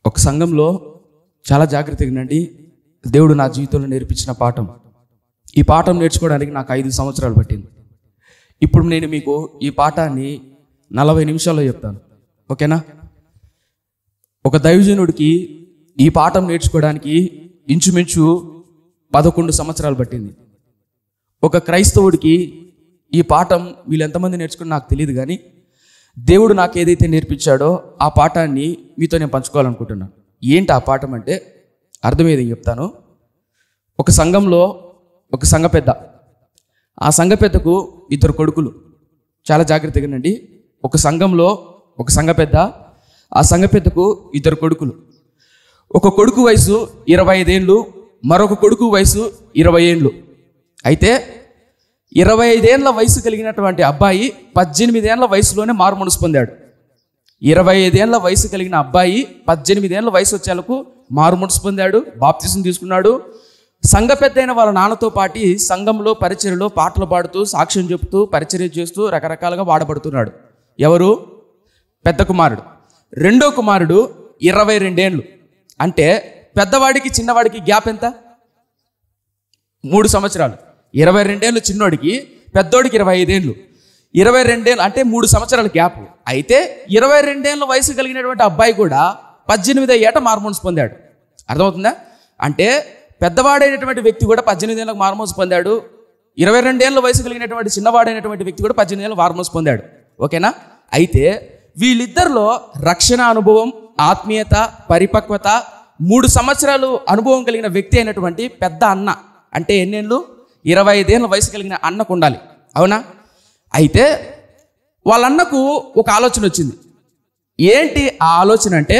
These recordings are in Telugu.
ఒక సంఘంలో చాలా జాగ్రత్తగా వినండి. దేవుడు నా జీవితంలో నేర్పించిన పాఠం. ఈ పాఠం నేర్చుకోవడానికి నాకు 5 సంవత్సరాలు పట్టింది. ఇప్పుడు నేను మీకు ఈ పాఠాన్ని 40 నిమిషాల్లో చెప్తాను. ఓకేనా? ఒక దైవజనుడికి ఈ పాఠం నేర్చుకోవడానికి ఇంచుమించు 11 సంవత్సరాలు పట్టింది. ఒక క్రైస్తవుడికి ఈ పాఠం వీళ్ళు ఎంతమంది నేర్చుకుని నాకు తెలియదు, కానీ దేవుడు నాకు ఏదైతే నేర్పించాడో ఆ పాఠాన్ని మీతో నేను పంచుకోవాలనుకుంటున్నాను. ఏంటి ఆ పాఠం అంటే అర్థమయ్యేది చెప్తాను. ఒక సంఘంలో ఒక సంఘ పెద్ద, ఆ సంఘ పెద్దకు 2 కొడుకులు. చాలా జాగ్రత్తగా వినండి. ఒక సంఘంలో ఒక సంఘ పెద్ద, ఆ సంఘ పెద్దకు 2 కొడుకులు. ఒక కొడుకు వయసు 25 ఏళ్ళు, మరొక కొడుకు వయసు 20 ఏళ్ళు. అయితే 25 ఏళ్ళ వయసు కలిగినటువంటి అబ్బాయి 18 ఏళ్ళ వయసులోనే మారు మనసు పొందాడు. 25 ఏళ్ళ వయసు కలిగిన అబ్బాయి 18 ఏళ్ళ వయసు వచ్చేలకు మారు మనసు పొందాడు, బాప్తిసం తీసుకున్నాడు. సంఘ పెద్ద అయిన వాళ్ళ నాన్నతో పాటు సంఘంలో పరిచర్యలో పాటలు పాడుతూ సాక్ష్యం చెబుతూ పరిచర్య చేస్తూ రకరకాలుగా వాడబడుతున్నాడు. ఎవరు? పెద్ద కుమారుడు. రెండో కుమారుడు 22 ఏళ్ళు. అంటే పెద్దవాడికి చిన్నవాడికి గ్యాప్ ఎంత? 3 సంవత్సరాలు. 22 ఏళ్ళు చిన్నోడికి, పెద్దోడికి 25 ఏళ్ళు. 22 ఏళ్ళు అంటే 3 సంవత్సరాల గ్యాప్. అయితే 22 ఏళ్ళ వయసు కలిగినటువంటి అబ్బాయి కూడా 18 ఏట మారుమనసు పొందాడు. అర్థమవుతుందా? అంటే పెద్దవాడైనటువంటి వ్యక్తి కూడా 18 ఏళ్ళకు మారుమనసు పొందాడు. 22 ఏళ్ళ వయసు కలిగినటువంటి చిన్నవాడైనటువంటి వ్యక్తి కూడా 18 ఏళ్ళు మారుమనసు పొందాడు. ఓకేనా? అయితే వీళ్ళిద్దరిలో రక్షణ అనుభవం, ఆత్మీయత, పరిపక్వత 3 సంవత్సరాలు అనుభవం కలిగిన వ్యక్తి అయినటువంటి పెద్ద అన్న అంటే ఎన్నేళ్ళు? 25 ఏళ్ళ వయసు కలిగిన అన్నకు ఉండాలి. అవునా? అయితే వాళ్ళ అన్నకు ఒక ఆలోచన వచ్చింది. ఏంటి ఆ ఆలోచన అంటే,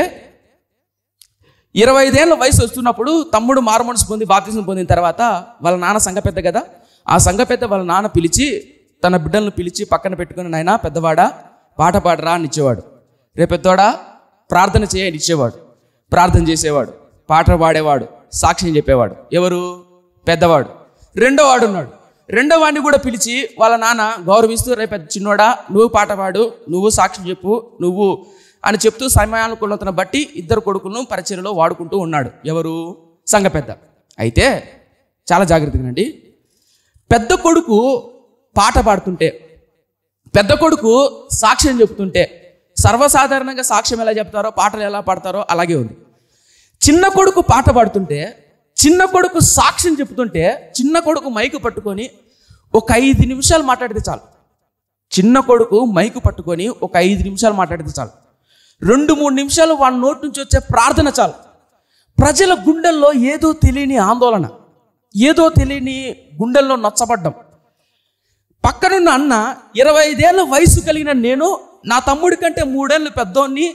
25 ఏళ్ళ వయసు వస్తున్నప్పుడు తమ్ముడు మారుమనసు పొంది బాప్తిసం పొందిన తర్వాత వాళ్ళ నాన్న సంఘ పెద్ద కదా, ఆ సంఘ పెద్ద వాళ్ళ నాన్న పిలిచి తన బిడ్డలను పిలిచి పక్కన పెట్టుకుని, నాయనా పెద్దవాడా పాట పాడరా అని ఇచ్చేవాడు. రేపు పెద్దవాడా ప్రార్థన చేయని ఇచ్చేవాడు. ప్రార్థన చేసేవాడు, పాట పాడేవాడు, సాక్ష్యం చెప్పేవాడు. ఎవరు? పెద్దవాడు. రెండో వాడు ఉన్నాడు. రెండో వాడిని కూడా పిలిచి వాళ్ళ నాన్న గౌరవిస్తూ, రేపు చిన్నోడా నువ్వు పాట పాడు, నువ్వు సాక్ష్యం చెప్పు, నువ్వు అని చెప్తూ సమయానుకూలతను బట్టి 2 కొడుకులను పరిచర్యలో వాడుకుంటూ ఉన్నాడు. ఎవరు? సంఘ పెద్ద. అయితే చాలా జాగ్రత్తగా అండి. పెద్ద కొడుకు పాట పాడుతుంటే, పెద్ద కొడుకు సాక్ష్యం చెప్తుంటే, సర్వసాధారణంగా సాక్ష్యం ఎలా చెప్తారో పాటలు ఎలా పాడతారో అలాగే ఉంది. చిన్న కొడుకు పాట పాడుతుంటే, చిన్న కొడుకు సాక్ష్యం చెప్తుంటే, చిన్న కొడుకు మైకు పట్టుకొని ఒక 5 నిమిషాలు మాట్లాడితే చాలు. చిన్న కొడుకు మైకు పట్టుకొని ఒక 5 నిమిషాలు మాట్లాడితే చాలు. 2-3 నిమిషాలు వాడి నోటి నుంచి వచ్చే ప్రార్థన చాలు. ప్రజల గుండెల్లో ఏదో తెలియని ఆందోళన, ఏదో తెలియని గుండెల్లో నచ్చబడ్డం. పక్కనున్న అన్న 25 ఏళ్ళ వయసు కలిగిన నేను, నా తమ్ముడి కంటే 3 ఏళ్ళు పెద్దోన్ని,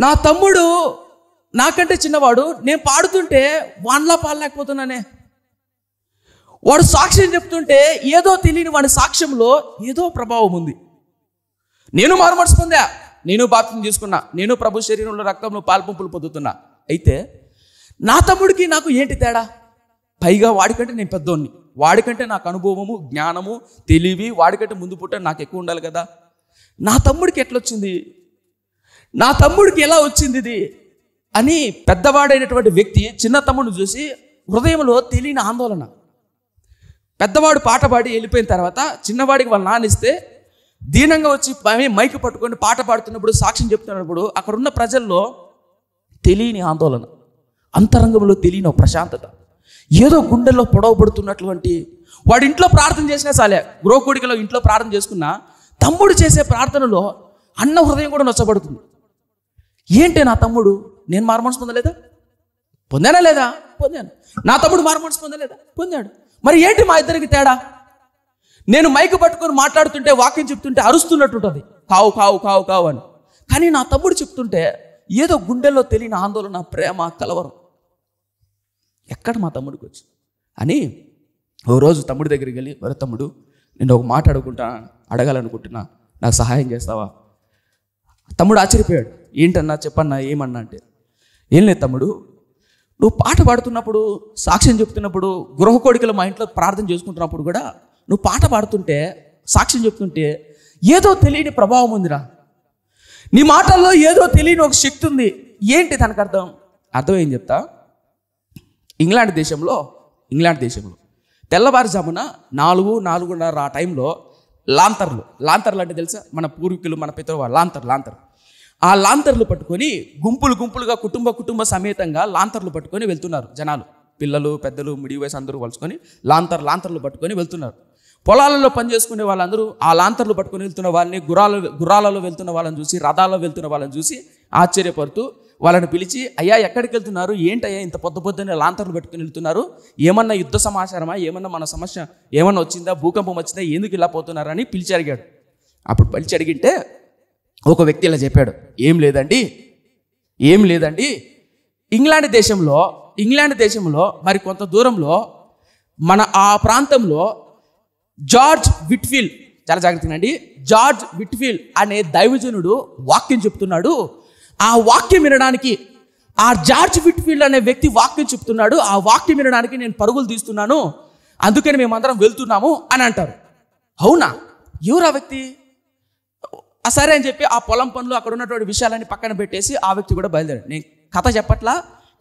నా తమ్ముడు నాకంటే చిన్నవాడు, నేను పాడుతుంటే వాన్లా పాడలేకపోతున్నానే. వాడు సాక్ష్యం చెప్తుంటే ఏదో తెలియని వాడి సాక్ష్యంలో ఏదో ప్రభావం ఉంది. నేను మారుమనసు పొందా, నేను బాప్తిసం తీసుకున్నా, నేను ప్రభు శరీరంలో రక్తంలో పాల్పంపులు పొందుతున్నా. అయితే నా తమ్ముడికి నాకు ఏంటి తేడా? పైగా వాడికంటే నేను పెద్దోన్ని, వాడికంటే నాకు అనుభవము, జ్ఞానము, తెలివి, వాడికంటే ముందు పుట్ట నాకు ఎక్కువ ఉండాలి కదా. నా తమ్ముడికి ఎట్లొచ్చింది? నా తమ్ముడికి ఎలా వచ్చింది ఇది అని పెద్దవాడైనటువంటి వ్యక్తి చిన్న తమ్ముడిని చూసి హృదయంలో తెలియని ఆందోళన. పెద్దవాడు పాట పాడి వెళ్ళిపోయిన తర్వాత చిన్నవాడికి వాళ్ళ నానిస్తే దీనంగా వచ్చి మైకు పట్టుకొని పాట పాడుతున్నప్పుడు, సాక్ష్యం చెప్తున్నప్పుడు అక్కడున్న ప్రజల్లో తెలియని ఆందోళన, అంతరంగంలో తెలియని ప్రశాంతత, ఏదో గుండెల్లో పొడవబడుతున్నటువంటి. వాడి ఇంట్లో ప్రార్థన చేసినా చాలే, గృహకూడికలో ఇంట్లో ప్రార్థన చేసుకున్నా తమ్ముడు చేసే ప్రార్థనలో అన్న హృదయం కూడా నొచ్చబడుతుంది. ఏంటి నా తమ్ముడు, నేను మారుమనసు పొందలేదా? పొందానా లేదా? పొందాను. నా తమ్ముడు మారుమనసు పొందలేదా? పొందాడు. మరి ఏంటి మా ఇద్దరికి తేడా? నేను మైకు పట్టుకొని మాట్లాడుతుంటే, వాక్యం చెప్తుంటే అరుస్తున్నట్టుంటుంది, కావు కావు కావు కావు అని. కానీ నా తమ్ముడు చెప్తుంటే ఏదో గుండెల్లో తెలియని ఆందోళన, ప్రేమ, కలవరం. ఎక్కడ మా తమ్ముడికి వచ్చి అని ఓ రోజు తమ్ముడి దగ్గరికి వెళ్ళి, మరి తమ్ముడు నేను ఒక మాట అడగాలనుకుంటున్నా, నాకు సహాయం చేస్తావా? తమ్ముడు ఆశ్చర్యపోయాడు. ఏంటన్నా చెప్పన్నా, ఏమన్నా అంటే, ఏం లేదు తమ్ముడు, నువ్వు పాట పాడుతున్నప్పుడు, సాక్ష్యం చెప్తున్నప్పుడు, గృహకోడికలు మా ఇంట్లో ప్రార్థన చేసుకుంటున్నప్పుడు కూడా నువ్వు పాట పాడుతుంటే, సాక్ష్యం చెప్తుంటే ఏదో తెలియని ప్రభావం ఉందిరా. నీ మాటల్లో ఏదో తెలియని ఒక శక్తి ఉంది. ఏంటి దానికి అర్థం? అర్థం ఏం చెప్తా. ఇంగ్లాండ్ దేశంలో తెల్లవారుజామున 4-4:30 ఆ టైంలో లాంతర్లు అంటే తెలుసా? మన పూర్వీకులు, మన పితరువాళ్ళు లాంతర్ ఆ లాంతర్లు పట్టుకొని గుంపులుగా కుటుంబ సమేతంగా లాంతర్లు పట్టుకొని వెళ్తున్నారు జనాలు. పిల్లలు, పెద్దలు, మిడిల్ వయసు అందరూ కలుసుకొని లాంతర్లు పట్టుకొని వెళ్తున్నారు. పొలాలలో పనిచేసుకునే వాళ్ళందరూ ఆ లాంతర్లు పట్టుకొని వెళ్తున్న వాళ్ళని, గుర్రాలలో వెళ్తున్న వాళ్ళని చూసి, రథాల్లో వెళ్తున్న వాళ్ళని చూసి ఆశ్చర్యపడుతూ వాళ్ళని పిలిచి, అయ్యా ఎక్కడికి వెళ్తున్నారు? ఏంటయ్యా ఇంత పొద్దున్నే లాంతర్లు పెట్టుకుని వెళ్తున్నారు? ఏమన్నా యుద్ధ సమాచారమా? ఏమన్నా మన సమస్య ఏమన్నా వచ్చిందా? భూకంపం వచ్చిందా? ఎందుకు ఇలా పోతున్నారని పిలిచి అడిగాడు. అప్పుడు పిలిచి అడిగితే ఒక వ్యక్తి ఇలా చెప్పాడు, ఏం లేదండి ఇంగ్లాండ్ దేశంలో మరి కొంత దూరంలో మన ఆ ప్రాంతంలో జార్జ్ విట్ఫీల్డ్, చాలా జాగ్రత్తగా అండి, జార్జ్ విట్ఫీల్డ్ అనే దైవజనుడు వాక్యం చెప్తున్నాడు. ఆ వాక్యం వినడానికి, ఆ జార్జ్ విట్ఫీల్డ్ అనే వ్యక్తి వాక్యం చెప్తున్నాడు, ఆ వాక్యం వినడానికి నేను పరుగులు తీస్తున్నాను, అందుకని మేమందరం వెళ్తున్నాము అని అంటారు. అవునా? ఎవరు ఆ వ్యక్తి? సరే అని చెప్పి ఆ పొలం పనులు, అక్కడ ఉన్నటువంటి విషయాలన్నీ పక్కన పెట్టేసి ఆ వ్యక్తి కూడా బయలుదేరాడు. నేను కథ చెప్పట్లా,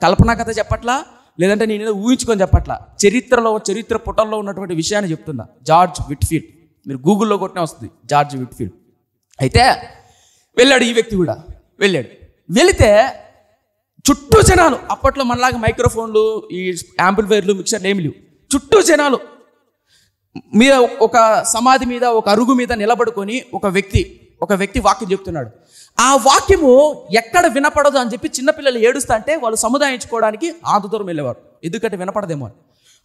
కల్పనా కథ చెప్పట్లా, లేదంటే నేను ఊహించుకొని చెప్పట్లా, చరిత్ర పుటల్లో ఉన్నటువంటి విషయాన్ని చెప్తున్నా. జార్జ్ విట్ఫీల్డ్, మీరు గూగుల్లో కొట్టినే వస్తుంది జార్జ్ విట్ఫీల్డ్. అయితే వెళ్ళాడు, ఈ వ్యక్తి కూడా వెళ్ళాడు. వెళితే చుట్టూ జనాలు, అప్పట్లో మనలాగా మైక్రోఫోన్లు, ఈ యాంప్లిఫైర్లు, మిక్సర్లు ఏమి లేవు. చుట్టూ జనాలు మీద, ఒక సమాధి మీద, ఒక అరుగు మీద నిలబడుకొని ఒక వ్యక్తి వాక్యం చెప్తున్నాడు. ఆ వాక్యము ఎక్కడ వినపడదు అని చెప్పి చిన్నపిల్లలు ఏడుస్తా అంటే వాళ్ళు సముదాయించుకోవడానికి అంత దూరం వెళ్ళేవారు, ఎందుకంటే వినపడదేమో అని.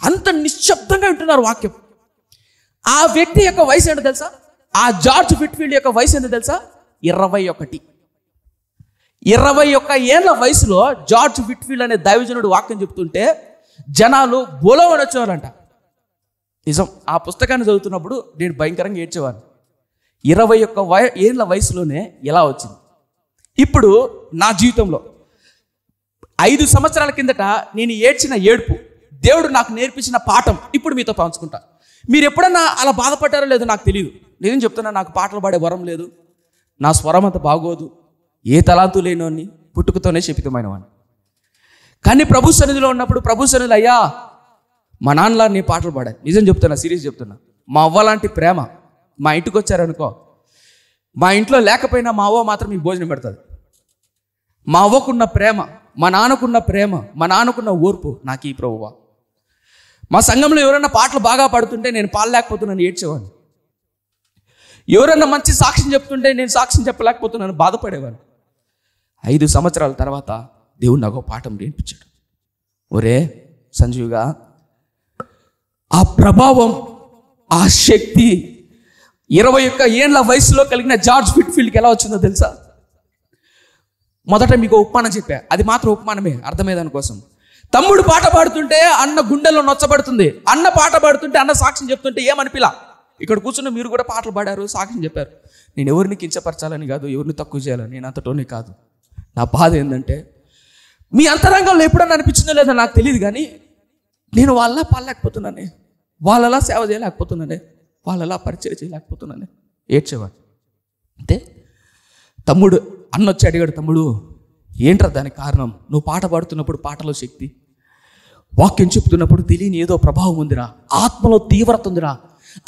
అంత నిశ్శబ్దంగా వింటున్నారు వాక్యం. ఆ వ్యక్తి యొక్క వయసు ఏంటో తెలుసా? ఆ జార్జ్ విట్ఫీల్డ్ యొక్క వయసు ఏంటో తెలుసా? 21 ఏళ్ల వయసులో జార్జ్ విట్ఫీల్డ్ అనే దైవజనుడు వాక్యం చెప్తుంటే జనాలు బోలవని వచ్చేవాళ్ళంట. నిజం, ఆ పుస్తకాన్ని చదువుతున్నప్పుడు నేను భయంకరంగా ఏడ్చేవాడిని. 21 ఏళ్ల వయసులోనే ఎలా వచ్చింది? ఇప్పుడు నా జీవితంలో 5 సంవత్సరాల కిందట నేను ఏడ్చిన ఏడుపు, దేవుడు నాకు నేర్పించిన పాఠం ఇప్పుడు మీతో పంచుకుంటా. మీరు ఎప్పుడన్నా అలా బాధపడ్డారో లేదో నాకు తెలియదు. నేను చెప్తున్నా, నాకు పాటలు పాడే వరం లేదు, నా స్వరం అంత బాగోదు, ఏ తలాంతు లేనోని, పుట్టుకతోనే శపితమైన వాడిని. కానీ ప్రభు సన్నిధిలో ఉన్నప్పుడు, ప్రభు సన్నిధిలో, అయ్యా మా నాన్నలా నీ పాటలు పాడాను. నిజం చెప్తున్నా, సీరియస్ చెప్తున్నా. మా అవ్వ లాంటి ప్రేమ, మా ఇంటికి వచ్చారనుకో, మా ఇంట్లో లేకపోయినా మా అవ్వ మాత్రం మీకు భోజనం పెడుతుంది. మా అవ్వకున్న ప్రేమ, మా నాన్నకున్న ప్రేమ, మా నాన్నకున్న ఓర్పు నాకు ఈ ప్రభువా. మా సంఘంలో ఎవరైనా పాటలు బాగా పాడుతుంటే నేను పాడలేకపోతున్నాను, ఏడ్చేవాడిని. ఎవరైనా మంచి సాక్ష్యం చెప్తుంటే నేను సాక్ష్యం చెప్పలేకపోతున్నాను, బాధపడేవాడిని. 5 సంవత్సరాల తర్వాత దేవుడు నాకు పాఠం నేర్పించాడు. ఒరే సంజీవ్గా, ఆ ప్రభావం, ఆ శక్తి 21 ఏళ్ల వయసులో కలిగిన జార్జ్ విట్ఫీల్డ్కి ఎలా వచ్చిందో తెలుసా? మొదట మీకు ఉపమానం చెప్పా, అది మాత్రం ఉపమానమే, అర్థమయ్యేదానికోసం. తమ్ముడు పాట పాడుతుంటే అన్న గుండెల్లో నొచ్చబడుతుంది, అన్న పాట పాడుతుంటే అన్న సాక్ష్యం చెప్తుంటే ఏమనిపిలా. ఇక్కడ కూర్చున్న మీరు కూడా పాటలు పాడారు, సాక్ష్యం చెప్పారు. నేను ఎవరిని కించపరచాలని కాదు, ఎవరిని తక్కువ చేయాలని, నేను అంతటోనే కాదు. నా బాధ ఏంటంటే, మీ అంతరంగంలో ఎప్పుడన్నా అనిపించిందో లేదో నాకు తెలియదు, కానీ నేను వాళ్ళలా పాడలేకపోతున్నానే, వాళ్ళలా సేవ చేయలేకపోతున్నానే, వాళ్ళలా పరిచయం చేయలేకపోతున్నానే, ఏడ్చేవాడు. అంటే తమ్ముడు, అన్న వచ్చి అడిగాడు, తమ్ముడు ఏంట్రా దానికి కారణం? నువ్వు పాట పాడుతున్నప్పుడు పాటలో శక్తి, వాక్యం చెప్తున్నప్పుడు తెలియని ఏదో ప్రభావం ఉందిరా, ఆత్మలో తీవ్రత ఉందిరా.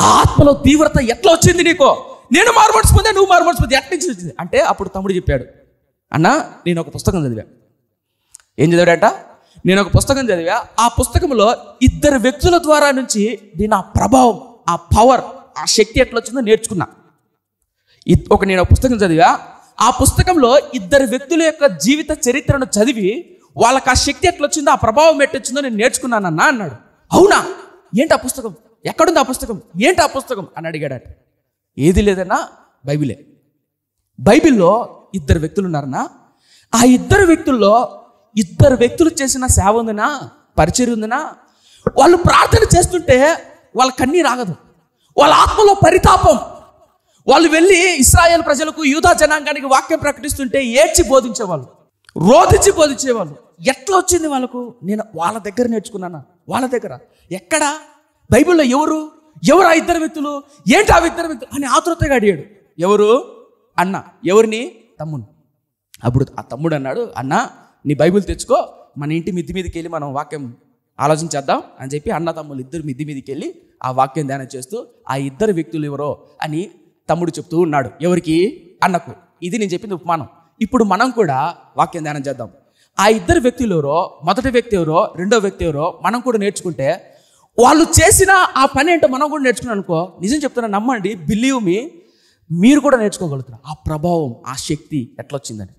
ఆ ఆత్మలో తీవ్రత ఎట్లా వచ్చింది నీకో? నేను మారుమనసు పొందా, నువ్వు మారుమనసు పొంది, ఎట్ల నుంచి వచ్చింది అంటే అప్పుడు తమ్ముడు చెప్పాడు, అన్న నేను ఒక పుస్తకం చదివా. ఏం చదివాడట? నేను ఒక పుస్తకం చదివా. ఆ పుస్తకంలో 2 వ్యక్తుల ద్వారా నుంచి నేను ఆ ప్రభావం, ఆ పవర్, ఆ శక్తి ఎట్లా వచ్చిందో నేర్చుకున్నా. నేను ఒక పుస్తకం చదివా. ఆ పుస్తకంలో 2 వ్యక్తుల యొక్క జీవిత చరిత్రను చదివి వాళ్ళకి ఆ శక్తి ఎట్లా వచ్చిందో, ఆ ప్రభావం ఎట్టొచ్చిందో నేను నేర్చుకున్నానన్నా అన్నాడు. అవునా? ఏంటి ఆ పుస్తకం? ఎక్కడుంది ఆ పుస్తకం? ఏంటి ఆ పుస్తకం అని అడిగాడట. ఏది లేదన్నా, బైబిలే. బైబిల్లో 2 వ్యక్తులు ఉన్నారన్నా. ఆ 2 వ్యక్తుల్లో 2 వ్యక్తులు చేసిన సేవ ఉందినా, పరిచయం ఉందినా. వాళ్ళు ప్రార్థన చేస్తుంటే వాళ్ళ కన్నీరు ఆగదు, వాళ్ళ ఆత్మలో పరితాపం. వాళ్ళు వెళ్ళి ఇశ్రాయేల్ ప్రజలకు, యూదా జనాంగానికి వాక్యం ప్రకటిస్తుంటే ఏడ్చి బోధించేవాళ్ళు, రోధించి బోధించేవాళ్ళు. ఎట్లా వచ్చింది వాళ్ళకు? నేను వాళ్ళ దగ్గర నేర్చుకున్నాను. వాళ్ళ దగ్గర ఎక్కడ? బైబిల్లో ఎవరు ఆ 2 వ్యక్తులు? ఏంటి ఆ 2 వ్యక్తులు అని ఆతృతగా అడిగాడు. ఎవరు? అన్న. ఎవరిని? తమ్ముడు. అప్పుడు ఆ తమ్ముడు అన్నాడు, అన్న నీ బైబిల్ తెచ్చుకో, మన ఇంటి మిద్ది మీదకి వెళ్ళి మనం వాక్యం ఆలోచించేద్దాం అని చెప్పి అన్న తమ్ముళ్ళు ఇద్దరు మిద్ది మీదకి వెళ్ళి ఆ వాక్యం ధ్యానం చేస్తూ ఆ ఇద్దరు వ్యక్తులు ఎవరో అని తమ్ముడు చెప్తూ ఉన్నాడు. ఎవరికి? అన్నకు. ఇది నేను చెప్పింది ఉపమానం. ఇప్పుడు మనం కూడా వాక్యం ధ్యానం చేద్దాం. ఆ ఇద్దరు వ్యక్తులు ఎవరో, మొదటి వ్యక్తి ఎవరో, రెండో వ్యక్తి ఎవరో మనం కూడా నేర్చుకుంటే వాళ్ళు చేసిన ఆ పని ఏంటో మనం కూడా నేర్చుకున్నాం అనుకో, నిజం చెప్తున్నా, నమ్మండి, బిలీవ్ మీ, మీరు కూడా నేర్చుకోగలుగుతారు ఆ ప్రభావం, ఆ శక్తి ఎట్లా వచ్చిందని.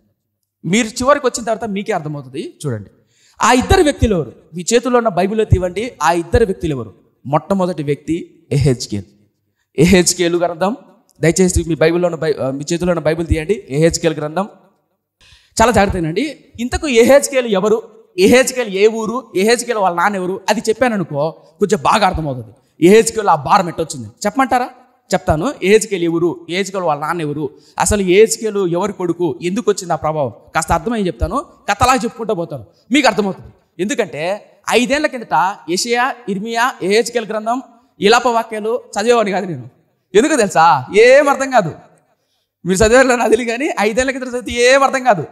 మీరు చివరికి వచ్చిన తర్వాత మీకే అర్థమవుతుంది. చూడండి, ఆ ఇద్దరు వ్యక్తులు ఎవరు? మీ చేతుల్లో ఉన్న బైబిల్లో తీవండి. ఆ ఇద్దరు వ్యక్తులు ఎవరు? మొట్టమొదటి వ్యక్తి యెహెజ్కేలు. యెహెజ్కేలు గ్రంథం, దయచేసి మీ బైబిల్లో ఉన్న మీ చేతుల్లో ఉన్న బైబిల్ తీయండి. యెహెజ్కేలు గ్రంథం చాలా జాగ్రత్తగానండి. ఇంతకు యెహెజ్కేలు ఎవరు? యెహెజ్కేలు ఏ ఊరు? యెహెజ్కేలు వాళ్ళ నాన్న ఎవరు? అది చెప్పాననుకో కొంచెం బాగా అర్థమవుతుంది. యెహెజ్కేలు ఆ భారం ఎట్టొచ్చింది చెప్పమంటారా? చెప్తాను. యెహెజ్కేలు ఎవరు? యెహెజ్కేలు వాళ్ళ నాన్న ఎవరు? అసలు యెహెజ్కేలు ఎవరి కొడుకు? ఎందుకు వచ్చింది ఆ ప్రభావం? కాస్త అర్థమయ్యి చెప్తాను. కథలాగా చెప్పుకుంటూ పోతాను, మీకు అర్థమవుతుంది. ఎందుకంటే 5 ఏళ్ల కిందట యెషయా, ఇర్మియా, యెహెజ్కేలు గ్రంథం, ఇలాప వాక్యాలు చదివేవాడిని కాదు నేను. ఎందుకు తెలుసా? ఏం అర్థం కాదు. మీరు చదివేవాళ్ళు నాకు తెలియదు, కానీ 5 ఏళ్ల కింద చదివితే ఏం అర్థం కాదు.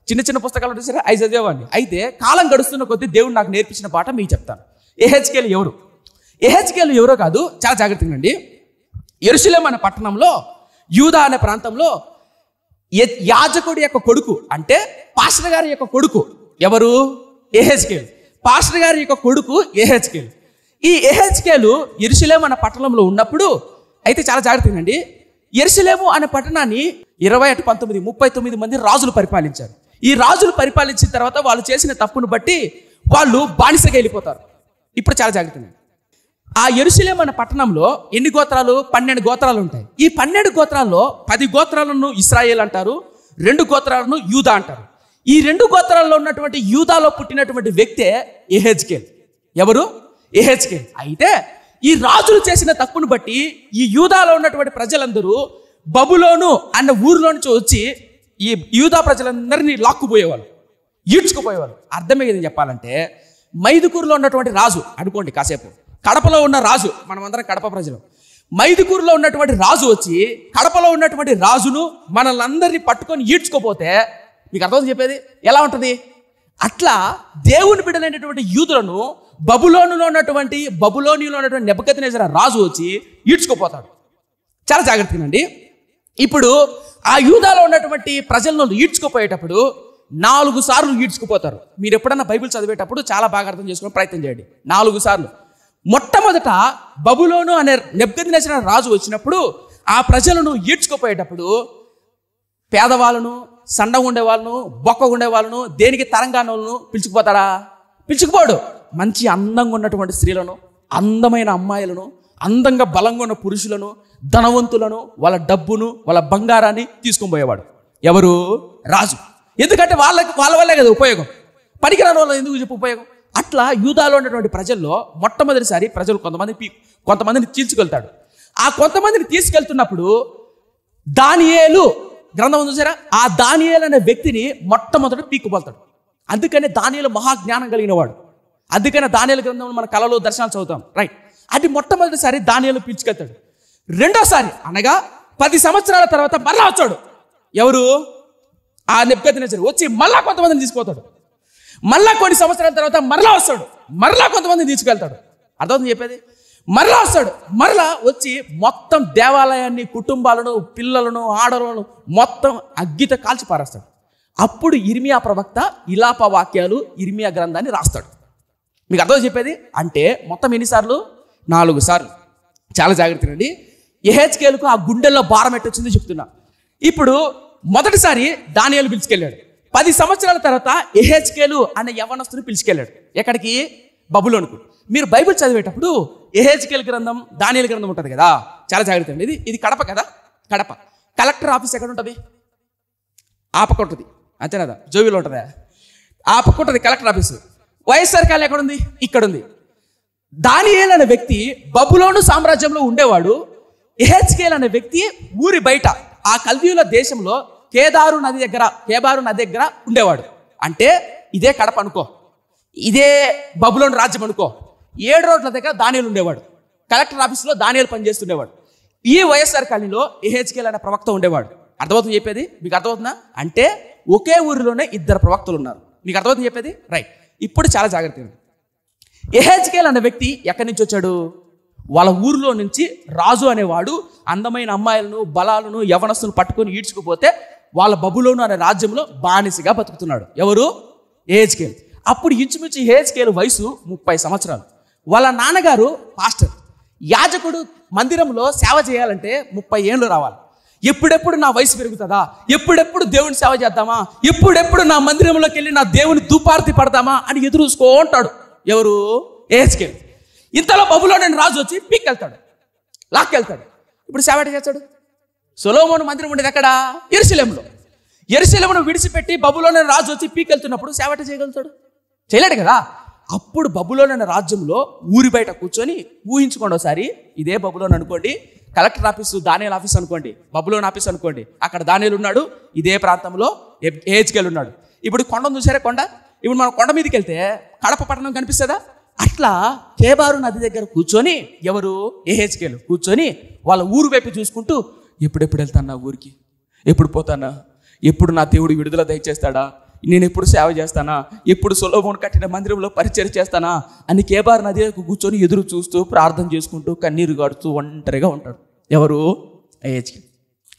చిన్న చిన్న పుస్తకాలు చూసారా, అవి చదివేవాడిని. అయితే కాలం గడుస్తున్న కొద్దీ దేవుడు నాకు నేర్పించిన పాట మీకు చెప్తాను. యెహెజ్కేలు ఎవరు? యెహెజ్కేలు ఎవరో కాదు, చాలా జాగ్రత్తగా అండి. యెరూషలేము అనే పట్టణంలో, యూదా అనే ప్రాంతంలో యాజకుడి యొక్క కొడుకు, అంటే పాస్టర్ గారి యొక్క కొడుకు ఎవరు? యెహెజ్కేలు. పాస్టర్ గారి యొక్క కొడుకు యెహెజ్కేలు. ఈ యెహెజ్కేలు యెరూషలేము అనే పట్టణంలో ఉన్నప్పుడు, అయితే చాలా జాగ్రత్తగా అండి, యెరూషలేము అనే పట్టణాన్ని 21, 39 మంది రాజులు పరిపాలించారు. ఈ రాజులు పరిపాలించిన తర్వాత వాళ్ళు చేసిన తప్పును బట్టి వాళ్ళు బానిసగా వెళ్ళిపోతారు. ఇప్పుడు చాలా జాగ్రత్తగా, ఆ యెరూషలేము అనే పట్టణంలో ఎన్ని గోత్రాలు? 12 గోత్రాలు ఉంటాయి. ఈ 12 గోత్రాల్లో 10 గోత్రాలను ఇశ్రాయేల్ అంటారు, 2 గోత్రాలను యూదా అంటారు. ఈ 2 గోత్రాల్లో ఉన్నటువంటి యూదాలో పుట్టినటువంటి వ్యక్తే యెహెజ్కేలు. ఎవరు? యెహెజ్కేలు. అయితే ఈ రాజులు చేసిన తప్పును బట్టి ఈ యూదాలో ఉన్నటువంటి ప్రజలందరూ బబులోను అన్న ఊరిలో నుంచి వచ్చి ఈ యూదా ప్రజలందరినీ లాక్కుపోయేవాళ్ళు, ఈడ్చుకుపోయేవాళ్ళు. అర్థమయ్యేది చెప్పాలంటే, మైదుకూరులో ఉన్నటువంటి రాజు అనుకోండి, కాసేపు కడపలో ఉన్న రాజు, మనమందరం కడప ప్రజలు, మైదుకూరులో ఉన్నటువంటి రాజు వచ్చి కడపలో ఉన్నటువంటి రాజును మనల్ని పట్టుకొని ఈడ్చుకోపోతే మీకు అర్థం చెప్పేది ఎలా ఉంటుంది? అట్లా దేవుని బిడ్డలైనటువంటి యూదులను బబులోనులో ఉన్నటువంటి నెబుకద్నెజర్ రాజు వచ్చి ఈడ్చుకోపోతాడు. చాలా జాగ్రత్తగానండి. ఇప్పుడు ఆ యూదాలో ఉన్నటువంటి ప్రజలను ఈడ్చుకుపోయేటప్పుడు 4 సార్లు ఈడ్చుకుపోతారు. మీరు ఎప్పుడన్నా బైబిల్ చదివేటప్పుడు చాలా బాగా అర్థం చేసుకునే ప్రయత్నం చేయండి. 4 సార్లు. మొట్టమొదట బబులోను అనే నెబుకద్నెజర్ రాజు వచ్చినప్పుడు ఆ ప్రజలను ఈడ్చుకుపోయేటప్పుడు పేదవాళ్ళను, సండం ఉండే వాళ్ళను, బొక్క ఉండే వాళ్ళను, దేనికి తరంగాన వాళ్ళను పిలుచుకుపోతాడా? పిలుచుకుపోడు. మంచి అందంగా ఉన్నటువంటి స్త్రీలను, అందమైన అమ్మాయిలను, అందంగా బలంగా ఉన్న పురుషులను, ధనవంతులను, వాళ్ళ డబ్బును, వాళ్ళ బంగారాన్ని తీసుకొని పోయేవాడు. ఎవరు? రాజు. ఎందుకంటే వాళ్ళ వల్లే కదా ఉపయోగం. పనికిరాని వాళ్ళ ఎందుకు చెప్పు ఉపయోగం? అట్లా యూదాలో ఉన్నటువంటి ప్రజల్లో మొట్టమొదటిసారి ప్రజలు కొంతమందిని తీసుకెళ్తాడు. ఆ కొంతమందిని తీసుకెళ్తున్నప్పుడు దానియేలు గ్రంథం చూసారా, ఆ దానియేలు అనే వ్యక్తిని మొట్టమొదటి పీక్కుపోతాడు. అందుకనే దానియేలు మహాజ్ఞానం కలిగిన వాడు. అందుకనే దానియేలు గ్రంథంలో మన కళలో దర్శనాలు చదువుతాం, రైట్? అది మొట్టమొదటిసారి దానియేలు పిలుచుకెళ్తాడు. రెండోసారి అనగా 10 సంవత్సరాల తర్వాత మరలా వచ్చాడు. ఎవరు? ఆ నెబుకద్నెజర్ వచ్చి మళ్ళా కొంతమందిని తీసుకుపోతాడు. మళ్ళా కొన్ని సంవత్సరాల తర్వాత మరలా వస్తాడు, మరలా కొంతమందిని తీసుకెళ్తాడు. అర్థమవుతుంది చెప్పేది? మరలా వస్తాడు, మరలా వచ్చి మొత్తం దేవాలయాన్ని, కుటుంబాలను, పిల్లలను, ఆడలను మొత్తం అగ్గితో కాల్చి పారేస్తాడు. అప్పుడు ఇర్మియా ప్రవక్త ఇలాప వాక్యాలు, ఇర్మియా గ్రంథాన్ని రాస్తాడు. మీకు అర్థం చెప్పేది? అంటే మొత్తం ఎన్నిసార్లు? 4 సార్లు. చాలా జాగ్రత్తగా అండి. యెహెజ్కేలుకు ఆ గుండెల్లో భారం ఎట్టొచ్చిందో చెప్తున్నా. ఇప్పుడు మొదటిసారి దానియేలు పిలుచుకెళ్ళాడు. 10 సంవత్సరాల తర్వాత యెహెజ్కేలు అనే యవ్వనస్తుని పిలుచుకెళ్ళాడు. ఎక్కడికి? బబులోనుకు. మీరు బైబిల్ చదివేటప్పుడు యెహెజ్కేలు గ్రంథం, దానియేలు గ్రంథం ఉంటుంది కదా, చాలా జాగ్రత్త అండి. ఇది కడప కదా, కడప కలెక్టర్ ఆఫీస్ ఎక్కడ ఉంటుంది? ఆపక ఉంటుంది, అంతే కదా, జోవిలో ఉంటుందా? ఆపక ఉంటుంది కలెక్టర్ ఆఫీసు. వైఎస్ఆర్ కాలనీ ఎక్కడ ఉంది? ఇక్కడ ఉంది. దానియేలు అనే వ్యక్తి బబులోను సామ్రాజ్యంలో ఉండేవాడు. యెహెజ్కేలు అనే వ్యక్తి ఊరి బయట ఆ కల్దీయుల దేశంలో కేబారు నది దగ్గర ఉండేవాడు. అంటే ఇదే కడప అనుకో, ఇదే బబులోను రాజ్యం అనుకో. 7 రోడ్ల దగ్గర దానియేలు ఉండేవాడు. కలెక్టర్ ఆఫీస్లో దానియేలు పనిచేస్తుండేవాడు. ఈ వైఎస్ఆర్ కాలనీలో యెహెజ్కేలు అనే ప్రవక్త ఉండేవాడు. అర్థమవుతుంది చెప్పేది? మీకు అర్థమవుతుందా? అంటే ఒకే ఊరిలోనే ఇద్దరు ప్రవక్తలు ఉన్నారు. మీకు అర్థమవుతుంది చెప్పేది? రైట్. ఇప్పుడు చాలా జాగ్రత్తగా, యెహెజ్కేలు అనే వ్యక్తి ఎక్కడి నుంచి వచ్చాడు? వాళ్ళ ఊరిలో నుంచి రాజు అనేవాడు అందమైన అమ్మాయిలను, బలాలను, యవనస్తులను పట్టుకొని ఈడ్చుకుపోతే వాళ్ళ బబులోను అనే రాజ్యంలో బానిసగా బతుకుతున్నాడు. ఎవరు? యెహెజ్కేలు. అప్పుడు ఇంచుమించు యెహెజ్కేలు వయసు 30 సంవత్సరాలు. వాళ్ళ నాన్నగారు పాస్టర్. యాజకుడు మందిరంలో సేవ చేయాలంటే 30 ఏళ్ళు రావాలి. ఎప్పుడెప్పుడు నా వయసు పెరుగుతుందా, ఎప్పుడెప్పుడు దేవుని సేవ చేద్దామా, ఎప్పుడెప్పుడు నా మందిరంలోకి వెళ్ళి నా దేవుని ధూపార్తి పడతామా అని ఎదురు చూసుకో ఉంటాడు. ఎవరు? యెహెజ్కేలు. ఇంతలో బబులోను రాజు వచ్చి పీక్కెళ్తాడు, లాక్కెళ్తాడు. ఇప్పుడు సేవ ఎట్లా చేస్తాడు? సొలొమోను మందిరం ఉండేది ఎక్కడ? యెరూషలేములో. యెరూషలేమును విడిచిపెట్టి బబులోను రాజు వచ్చి పీకెళ్తున్నప్పుడు సేవ ఎట్లా చేయగలుగుతాడు? చేయలేడు కదా. అప్పుడు బబులోను రాజ్యంలో ఊరి బయట కూర్చొని ఊహించుకోండి ఒకసారి. ఇదే బబులోను అనుకోండి, కలెక్టర్ ఆఫీసు దానియేలు ఆఫీస్ అనుకోండి, బబులోను ఆఫీస్ అనుకోండి. అక్కడ దానియేలు ఉన్నాడు, ఇదే ప్రాంతంలో యెహెజ్కేలు ఉన్నాడు. ఇప్పుడు కొండను చూసారా? కొండ. ఇప్పుడు మనం కొండ మీదకి వెళ్తే కడప పట్టణం కనిపిస్తుందా? అట్లా కేబారు నది దగ్గర కూర్చొని ఎవరు? యెహెజ్కేలు కూర్చొని వాళ్ళ ఊరు వైపు చూసుకుంటూ, ఎప్పుడెప్పుడు వెళ్తాను నా ఊరికి, ఎప్పుడు పోతానా, ఎప్పుడు నా దేవుడు విడుదల దయచేస్తాడా, నేను ఎప్పుడు సేవ చేస్తానా, ఎప్పుడు సొలొమోను కట్టిన మందిరంలో పరిచర్య చేస్తానా అని కేబారు నది కూర్చొని ఎదురు చూస్తూ ప్రార్థన చేసుకుంటూ కన్నీరు గాడుతూ ఒంటరిగా ఉంటాడు. ఎవరు? యెహెజ్కేలు.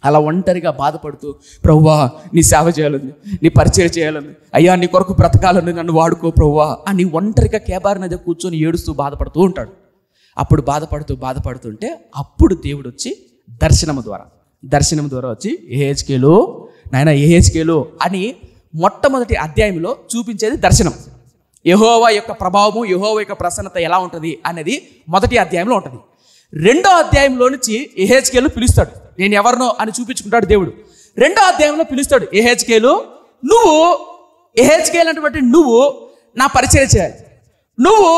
అలా ఒంటరిగా బాధపడుతూ, ప్రభువా నీ సేవ చేయాలని, నీ పరిచయం చేయాలని, అయ్యా నీ కొరకు బ్రతకాలని నన్ను వాడుకో ప్రభువా అని ఒంటరిగా కేబారు నది కూర్చొని ఏడుస్తూ బాధపడుతూ ఉంటాడు. అప్పుడు బాధపడుతుంటే అప్పుడు దేవుడు వచ్చి దర్శనం ద్వారా వచ్చి యెహెజ్కేలు, నాయన యెహెజ్కేలు అని మొట్టమొదటి అధ్యాయంలో చూపించేది దర్శనం. యెహోవా యొక్క ప్రభావము, యెహోవా యొక్క ప్రసన్నత ఎలా ఉంటుంది అనేది మొదటి అధ్యాయంలో ఉంటుంది. రెండో అధ్యాయంలో నుంచి యెహెజ్కేలు పిలుస్తాడు, నేను ఎవరినో అని చూపించుకుంటాడు దేవుడు. రెండో అధ్యాయంలో పిలుస్తాడు, యెహెజ్కేలు అటువంటి నువ్వు నా పరిచయం చేయాలి, నువ్వు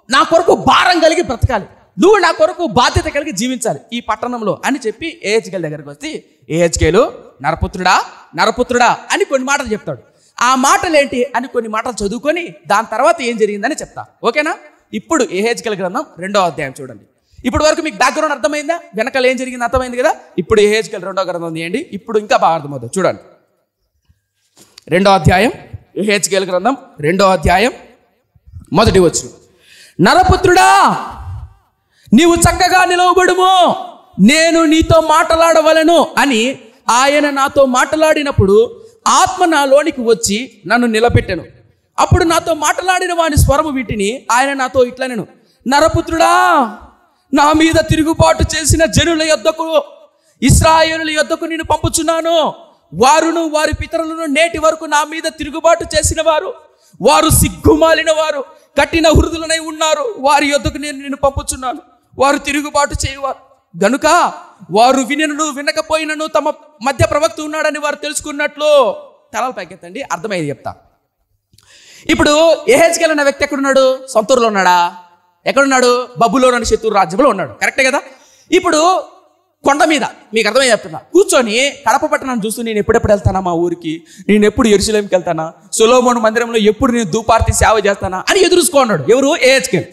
నా కొరకు భారం కలిగి బ్రతకాలి, నువ్వు నా కొరకు బాధ్యత కలిగి జీవించాలి ఈ పట్టణంలో అని చెప్పి యెహెజ్కేలు దగ్గరికి వచ్చి, యెహెజ్కేలు నరపుత్రుడా అని కొన్ని మాటలు చెప్తాడు. ఆ మాటలు ఏంటి అని కొన్ని మాటలు చదువుకొని దాని తర్వాత ఏం జరిగిందని చెప్తా. ఓకేనా? ఇప్పుడు యెహెజ్కేలు గ్రంథం 2వ అధ్యాయం చూడండి. ఇప్పటి వరకు మీకు బ్యాక్గ్రౌండ్ అర్థమైందా? వెనకాల ఏం జరిగింది అర్థమైంది కదా. ఇప్పుడు యెహెజ్కేలు 2వ గ్రంథం తీయండి. ఇప్పుడు ఇంకా బాగా అర్థమవుతుంది. చూడండి, 2వ అధ్యాయం, యెహెజ్కేలు గ్రంథం 2వ అధ్యాయం 1వ వచనం. నరపుత్రుడా, నీవు చక్కగా నిలవబడుము, నేను నీతో మాట్లాడవలను అని ఆయన నాతో మాట్లాడినప్పుడు ఆత్మ నాలోనికి వచ్చి నన్ను నిలబెట్టెను. అప్పుడు నాతో మాట్లాడిన వాని స్వరము వింటిని. ఆయన నాతో ఇట్లనెను, నరపుత్రుడా, నా మీద తిరుగుబాటు చేసిన జనుల యొద్దకు, ఇశ్రాయేలుల యొద్దకు నేను పంపుచున్నాను. వారును వారి పితరులను నేటి వరకు నా మీద తిరుగుబాటు చేసిన వారు సిగ్గుమాలిన వారు, కఠిన హృదయులనై ఉన్నారు. వారి యొద్దకు నేను నిన్ను పంపుచున్నాను. వారు తిరుగుబాటు చేయవారు గనుక వారు వినను వినకపోయినను తమ మధ్య ప్రవక్త ఉన్నాడని వారు తెలుసుకున్నట్లు. తలలు పైకెత్తండి, అర్థమయ్యేది చెప్తా. ఇప్పుడు యెహెజ్కేలు అనే వ్యక్తి ఎక్కడున్నాడు? సొంతూరులో ఉన్నాడా? ఎక్కడున్నాడు? బబులోను అనే శత్రు రాజ్యంలో ఉన్నాడు. కరెక్టే కదా. ఇప్పుడు కొండ మీద మీకు అర్థమయ్యే చెప్తున్నా, కూర్చొని కడప పట్టణాన్ని చూస్తూ నేను ఎప్పుడెప్పుడు వెళ్తానా మా ఊరికి, నేను ఎప్పుడు యెరూషలేముకి వెళ్తానా, సొలొమోను మందిరంలో ఎప్పుడు నేను ధూపార్తి సేవ చేస్తానా అని ఎదురుచుకున్నాడు. ఎవరు? యెహెజ్కేలు.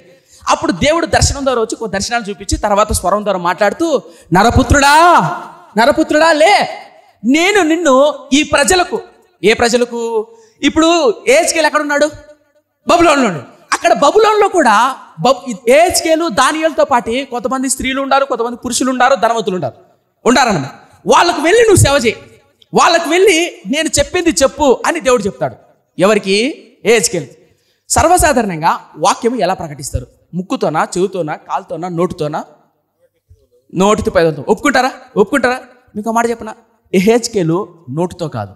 అప్పుడు దేవుడు దర్శనం ద్వారా వచ్చి కొన్ని దర్శనాలు చూపించి తర్వాత స్వరం ద్వారా మాట్లాడుతూ, నరపుత్రుడా లే, నేను నిన్ను ఈ ప్రజలకు, ఏ ప్రజలకు? ఇప్పుడు యెహెజ్కేలు ఎక్కడున్నాడు? బబులోనులో. అక్కడ బబులోనులో కూడా యెహెజ్కేలు దానియేలుతో పాటు కొంతమంది స్త్రీలు ఉన్నారు, కొంతమంది పురుషులు ఉన్నారు, ధనవంతులు ఉండారన్నమాట. వాళ్ళకు వెళ్ళి నువ్వు సేవ చేయి, వాళ్ళకు వెళ్ళి నేను చెప్పింది చెప్పు అని దేవుడు చెప్తాడు. ఎవరికి? యెహెజ్కేలు. సర్వసాధారణంగా వాక్యం ఎలా ప్రకటిస్తారు? ముక్కుతోనా, చెవుతోనా, కాలుతోనా, నోటితోనా? నోటితో పైదలతో. ఒప్పుకుంటారా? మీకు మాట చెప్పనా? యెహెజ్కేలు నోటితో కాదు,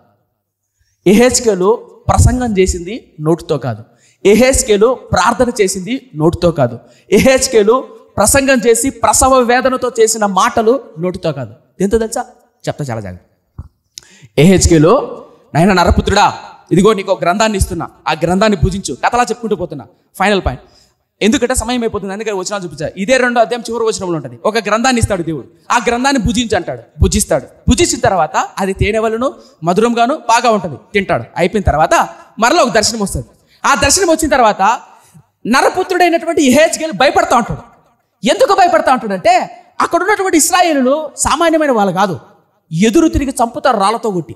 యెహెజ్కేలు ప్రసంగం చేసింది నోటితో కాదు, యెహెజ్కేలు ప్రార్థన చేసింది నోటితో కాదు, యెహెజ్కేలు ప్రసంగం చేసి ప్రసవ వేదనతో చేసిన మాటలు నోటితో కాదు. ఎంతో తెలుసా? చెప్తా, చాలా జాగ్రత్త. యెహెజ్కేలు, నాయన నరపుత్రుడా, ఇదిగో నీకు గ్రంథాన్ని ఇస్తున్నా, ఆ గ్రంథాన్ని భుజించు. కథలా చెప్పుకుంటూ పోతున్నా. ఫైనల్ పాయింట్, ఎందుకంటే సమయం అయిపోతుంది, అందుకని వచనాలు చూపించారు. ఇదే 2వ అధ్యాయం చివరి వచనంలో ఉంటుంది. ఒక గ్రంథాన్ని ఇస్తాడు దేవుడు, ఆ గ్రంథాన్ని భుజించి అంటాడు. భుజించిన తర్వాత అది తేనెవలను మధురంగాను బాగా ఉంటుంది, తింటాడు. అయిపోయిన తర్వాత మరలా ఒక దర్శనం వస్తుంది. ఆ దర్శనం వచ్చిన తర్వాత నరపుత్రుడైనటువంటి యెహెజ్కేలు భయపడతా ఉంటాడు. ఎందుకు భయపడతా ఉంటాడంటే అక్కడ ఉన్నటువంటి ఇశ్రాయేలులు సామాన్యమైన వాళ్ళు కాదు, ఎదురు తిరిగి చంపుతారు రాళ్లతో కొట్టి.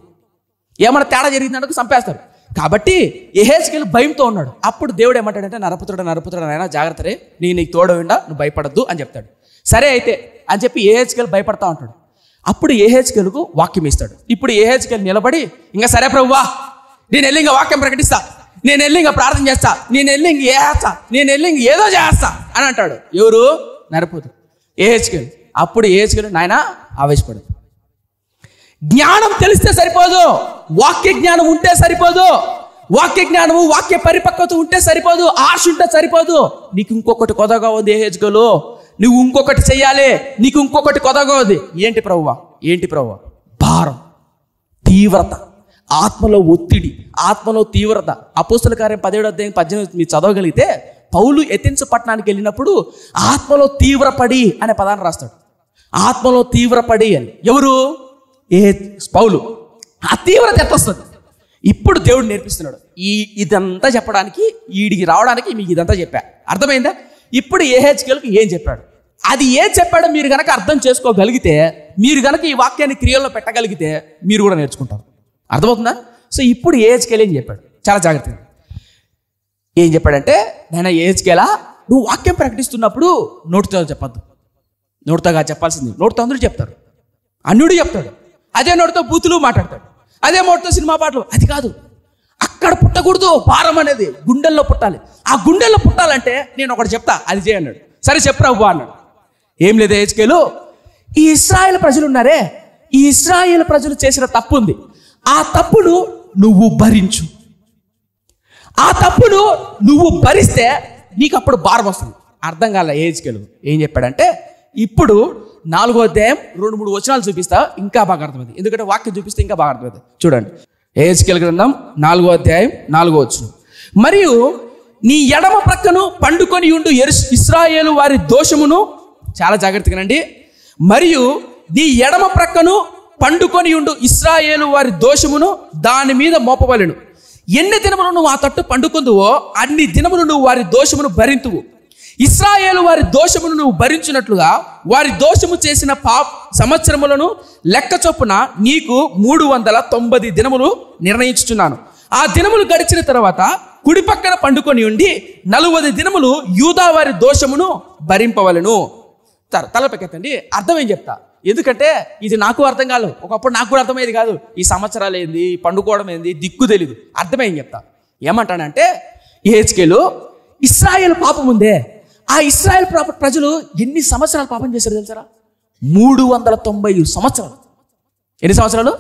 ఏమైనా తేడా జరిగిందంటే చంపేస్తారు. కాబట్టి యెహెజ్కేలు భయంతో ఉన్నాడు. అప్పుడు దేవుడు ఏమంటాడంటే, నరపుత్రుడు నాయనా జాగ్రత్త రే, నీకు తోడవిండా, నువ్వు భయపడద్దు అని చెప్తాడు. సరే అయితే అని చెప్పి యెహెజ్కేలు భయపడతా ఉంటాడు. అప్పుడు యెహెజ్కేలుకు వాక్యం ఇస్తాడు. ఇప్పుడు యెహెజ్కేలు నిలబడి, ఇంకా సరే ప్రభువా, నేను వెళ్ళి ఇంకా వాక్యం ప్రకటిస్తా, నేను వెళ్ళి ఇంకా ప్రార్థన చేస్తా, నేను వెళ్ళి ఇంక చేస్తా, నేను వెళ్ళి ఇంక ఏదో చేస్తా అని అంటాడు. ఎవరు? నరపుత్రుడు యెహెజ్కేలు. అప్పుడు యెహెజ్కేలు, నాయనా ఆవేశపడు, జ్ఞానం తెలిస్తే సరిపోదు, వాక్య జ్ఞానం ఉంటే సరిపోదు, వాక్య జ్ఞానము వాక్య పరిపక్వత ఉంటే సరిపోదు, ఆశ ఉంటే సరిపోదు, నీకు ఇంకొకటి కొదగా ఉంది యెహెజ్కేలు, నువ్వు ఇంకొకటి చెయ్యాలి, నీకు ఇంకొకటి కొదగా ఉంది. ఏంటి ప్రభువా? భారం, తీవ్రత, ఆత్మలో ఒత్తిడి, ఆత్మలో తీవ్రత. అపోస్తుల కార్యం 17:18 మీరు చదవగలిగితే, పౌలు ఎథెన్స్ పట్టణానికి వెళ్ళినప్పుడు ఆత్మలో తీవ్రపడి అనే పదాన్ని రాస్తాడు. ఆత్మలో తీవ్రపడి అని. ఎవరు? పౌలు. ఆ తీవ్రత ఎట్లా వస్తుంది? ఇప్పుడు దేవుడు నేర్పిస్తున్నాడు. ఇదంతా చెప్పడానికి, వీడికి రావడానికి మీకు ఇదంతా చెప్పా. అర్థమైందా? ఇప్పుడు యెహెజ్కేలుకి ఏం చెప్పాడు, అది ఏం చెప్పాడో మీరు గనక అర్థం చేసుకోగలిగితే, మీరు గనక ఈ వాక్యాన్ని క్రియల్లో పెట్టగలిగితే మీరు కూడా నేర్చుకుంటారు. అర్థమవుతుందా? సో ఇప్పుడు యెహెజ్కేలు ఏం చెప్పాడు, చాలా జాగ్రత్తగా ఏం చెప్పాడంటే, నేను యెహెజ్కేలా, నువ్వు వాక్యం ప్రకటిస్తున్నప్పుడు నోటితో చెప్పద్దు, నోటితోగా చెప్పాల్సింది. నోటితో అందరూ చెప్తారు, అన్యుడు చెప్తాడు, అదే నోటితో బూతులు మాట్లాడతాడు, అదే నోటితో సినిమా పాటలు. అది కాదు, అక్కడ పుట్టకూడదు. భారం అనేది గుండెల్లో పుట్టాలి. ఆ గుండెల్లో పుట్టాలంటే నేను ఒకటి చెప్తా, అది చేయన్నాడు. సరే చెప్పరా అవ్వ అన్నాడు. ఏం లేదు యెహెజ్కేలు, ఈ ఇశ్రాయేలు ప్రజలు ఉన్నారే, ఈ ఇశ్రాయేలు ప్రజలు చేసిన తప్పు ఉంది, ఆ తప్పును నువ్వు భరించు. ఆ తప్పును నువ్వు భరిస్తే నీకు అప్పుడు భారం వస్తుంది. అర్థం కాల యెహెజ్కేలు ఏం చెప్పాడంటే, ఇప్పుడు 4వ అధ్యాయం 2-3 వచనాలు చూపిస్తా, ఇంకా బాగా అర్థమైంది. ఎందుకంటే వాక్యం చూపిస్తే ఇంకా బాగా అర్థమైంది. చూడండి, యెహెజ్కేలు గ్రంథం 4వ అధ్యాయం 4వ వచనం. మరియు నీ ఎడమ ప్రక్కను పండుకొని ఉండు ఇశ్రాయేలు వారి దోషమును, చాలా జాగ్రత్తగానండి, మరియు నీ ఎడమ ప్రక్కను పండుకొని ఉండు ఇశ్రాయేలు వారి దోషమును దాని మీద మోపవలెను. ఎన్ని దినములు నువ్వు ఆ తట్టు పండుకుందువో అన్ని దినములు నువ్వు వారి దోషమును భరింతువు. ఇశ్రాయేలు వారి దోషమును నువ్వు భరించినట్లుగా వారి దోషము చేసిన సంవత్సరములను లెక్క చొప్పున నీకు 390 దినములు నిర్ణయించుచున్నాను. ఆ దినములు గడిచిన తర్వాత కుడి పక్కన పండుకొని ఉండి 40 దినములు యూదా వారి దోషమును భరింపవలను. తలపెక్కెత్తండి, అర్థమేం చెప్తా, ఎందుకంటే ఇది నాకు అర్థం కాదు, ఒకప్పుడు నాకు కూడా అర్థమయ్యేది కాదు. ఈ సంవత్సరాలు ఏంది, పండుకోవడం ఏంది, దిక్కు తెలీదు. అర్థమేం చెప్తా. ఏమంటానంటే, యెహెజ్కేలు, ఇశ్రాయేలు పాపం ఉందే, ఆ ఇశ్రాయేల్ ప్రజలు ఎన్ని సంవత్సరాలు పాపం చేశారు తెలుసారా? 390 సంవత్సరాలు. ఎన్ని సంవత్సరాలు?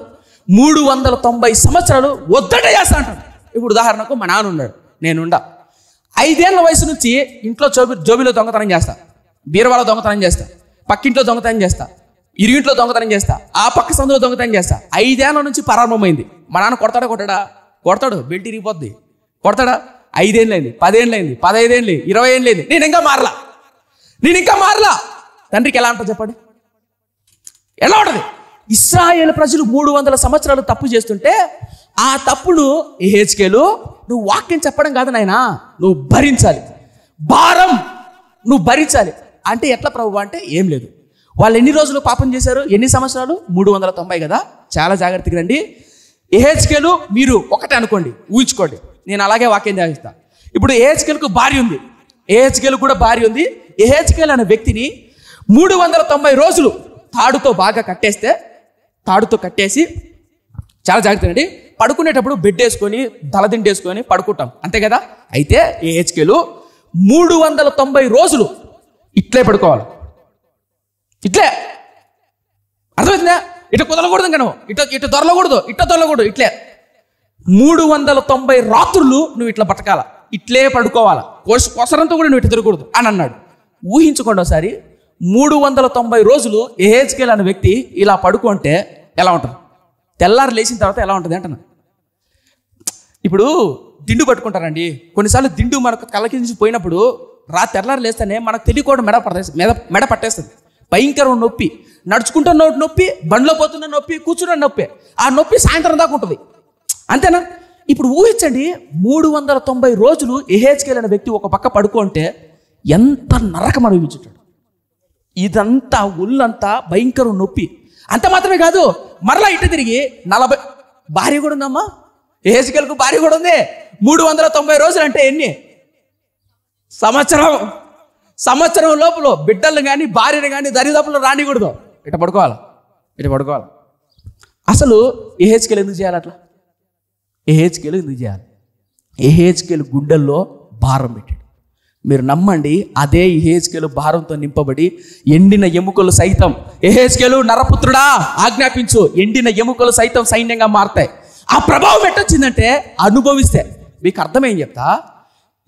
390 సంవత్సరాలు వద్దట చేస్తా అంటాడు. ఇప్పుడు ఉదాహరణకు మా నాన్న ఉన్నాడు, నేనుండా. 5 ఏళ్ల వయసు నుంచి ఇంట్లో జోబిలో దొంగతనం చేస్తా, బీరవాలో దొంగతనం చేస్తా, పక్కింట్లో దొంగతనం చేస్తా, ఇరుగింట్లో దొంగతనం చేస్తా, ఆ పక్క సందులో దొంగతనం చేస్తా. 5 ఏళ్ల నుంచి ప్రారంభమైంది. మా నాన్న కొడతాడా? కొడతాడు, బెల్ట్ ఇరిగిపోద్ది. కొడతాడా? 5 ఏళ్ళైంది, 10 ఏళ్ళైంది, 15 ఏళ్ళైంది, 20 ఏళ్ళైంది, నేను ఇంకా మారలా. తండ్రికి ఎలా ఉంటుంది చెప్పండి? ఎలా ఉంటుంది? ఇశ్రాయేలు ప్రజలు 300 సంవత్సరాలు తప్పు చేస్తుంటే, ఆ తప్పును యెహెజ్కేలు, నువ్వు వాక్యం చెప్పడం కాదు నాయనా, నువ్వు భరించాలి. భారం నువ్వు భరించాలి. అంటే ఎట్లా ప్రభువా అంటే, ఏం లేదు, వాళ్ళు ఎన్ని రోజులు పాపం చేశారు, ఎన్ని సంవత్సరాలు? 390 కదా. చాలా జాగ్రత్తగా రండి. యెహెజ్కేలు, మీరు ఒకటే అనుకోండి, ఊహించుకోండి, నేను అలాగే వాక్యం ధ్యానిస్తా. ఇప్పుడు యెహెజ్కేలుకు భార్య ఉంది, యెహెజ్కేలు కూడా భార్య ఉంది. యెహెజ్కేలు అనే వ్యక్తిని 390 రోజులు తాడుతో బాగా కట్టేసి, చాలా జాగ్రత్తగా అండి, పడుకునేటప్పుడు బెడ్ వేసుకొని తలదిండేసుకొని పడుకుంటాం, అంతే కదా. అయితే యెహెజ్కేలు 390 రోజులు ఇట్లే పడుకోవాలి. ఇట్లే, అర్థమవుతుందా? ఇటు కుదలకూడదు, ఇంకా నువ్వు ఇటు దొరలకూడదు, దొరలకూడదు, ఇట్లే 390 రాత్రులు నువ్వు ఇట్లా బతకాల, ఇట్లే పడుకోవాలా, కొసరంతో కూడా నువ్వు ఇటు తిరగకూడదు అని అన్నాడు. ఊహించుకోండి ఒకసారి, 390 రోజులు యెహెజ్కేలు అనే వ్యక్తి ఇలా పడుకుంటే ఎలా ఉంటుంది? తెల్లారు లేచిన తర్వాత ఎలా ఉంటుంది అంటున్నా. ఇప్పుడు దిండు పట్టుకుంటారండి, కొన్నిసార్లు దిండు మనకు కళ్ళకి నుంచి పోయినప్పుడు తెల్లారు లేస్తేనే మనకు తెలియకుండా మెడ పట్టేస్తుంది. భయంకరమైన నొప్పి, నడుచుకుంటున్న నొప్పి, బండిలో పోతున్న నొప్పి, కూర్చున్న నొప్పి. ఆ నొప్పి సాయంత్రం దాకా ఉంటుంది, అంతేనా? ఇప్పుడు ఊహించండి, 390 రోజులు యెహెజ్కేలు అనే వ్యక్తి ఒక పక్క పడుకుంటే ఎంత నరకం అనుభవించుంటాడు. ఇదంతా ఒళ్ళంతా భయంకర నొప్పి. అంత మాత్రమే కాదు, మరలా ఇటు తిరిగి 40 భార్య కూడా ఉందమ్మా. యెహెజ్కేలుకు భార్య కూడా ఉంది. 390 రోజులు అంటే ఎన్ని? సంవత్సరం లోపల బిడ్డలు కానీ భార్యను కానీ దరిదాపులు రానికూడదు. ఇట పడుకోవాలి. అసలు యెహెజ్కేలు ఎందుకు చేయాలి అట్లా? యెహెజ్కేలు ఎందుకు చేయాలి? యెహెజ్కేలు గుండెల్లో భారం పెట్టాడు. మీరు నమ్మండి, అదే యెహెజ్కేలు భారంతో నింపబడి ఎండిన ఎముకలు సైతం, యెహెజ్కేలు నరపుత్రుడా ఆజ్ఞాపించు, ఎండిన ఎముకలు సైతం సైన్యంగా మారతాయి. ఆ ప్రభావం ఎట్టొచ్చిందంటే అనుభవిస్తే. మీకు అర్థమేం చెప్తా,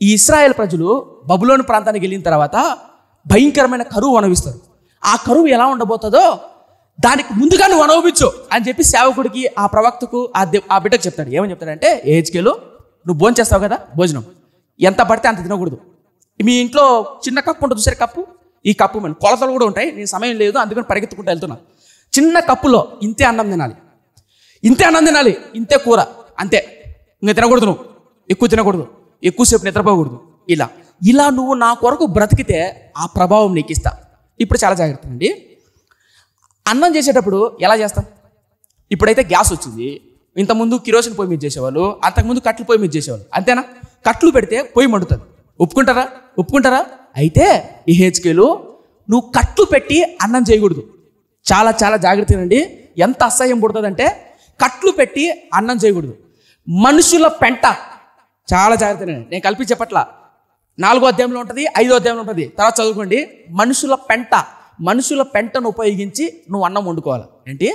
ఈ ఇశ్రాయేల్ ప్రజలు బబులోను ప్రాంతానికి వెళ్ళిన తర్వాత భయంకరమైన కరువు అనుభవిస్తారు. ఆ కరువు ఎలా ఉండబోతుందో దానికి ముందుగా నువ్వు అనుభవించు అని చెప్పి సేవకుడికి, ఆ ప్రవక్తకు, ఆ బిడ్డకు చెప్తాడు. ఏమని చెప్తాడంటే, యెహెజ్కేలు నువ్వు భోజనం చేస్తావు కదా, భోజనం ఎంత పడితే అంత తినకూడదు. మీ ఇంట్లో చిన్న కప్పు ఉంటుంది చూసారు, కప్పు, ఈ కప్పు మన కొలతలు కూడా ఉంటాయి. నేను సమయం లేదు అందుకని పరిగెత్తుకుంటూ వెళ్తున్నా. చిన్న కప్పులో ఇంతే అన్నం తినాలి, ఇంతే కూర, అంతే. ఇంకా తినకూడదు, నువ్వు ఎక్కువ తినకూడదు, ఎక్కువసేపు నిద్రపోకూడదు. ఇలా నువ్వు నా కొరకు బ్రతికితే ఆ ప్రభావం నీకు ఇస్తా. ఇప్పుడు చాలా జాగ్రత్త అండి. అన్నం చేసేటప్పుడు ఎలా చేస్తాం? ఇప్పుడైతే గ్యాస్ వచ్చింది. ఇంతకుముందు కిరోసిన్ పొయ్యి మీద చేసేవాళ్ళు, అంతకుముందు కట్లు పొయ్యి మీద చేసేవాళ్ళు. అంతేనా? కట్లు పెడితే పొయ్యి మండుతుంది. ఒప్పుకుంటారా? అయితే యెహెజ్కేలు నువ్వు కట్లు పెట్టి అన్నం చేయకూడదు. చాలా చాలా జాగ్రత్తగా అండి. ఎంత అసహ్యం పుడుతుందంటే కట్లు పెట్టి అన్నం చేయకూడదు. మనుషుల పెంట, చాలా జాగ్రత్తగా నేను కలిపి చెప్పట్లా. 4వ అధ్యాయంలో ఉంటుంది, 5వ అధ్యాయంలో ఉంటుంది, తర్వాత చదువుకోండి. మనుషుల పెంటను ఉపయోగించి నువ్వు అన్నం వండుకోవాలి. ఏంటి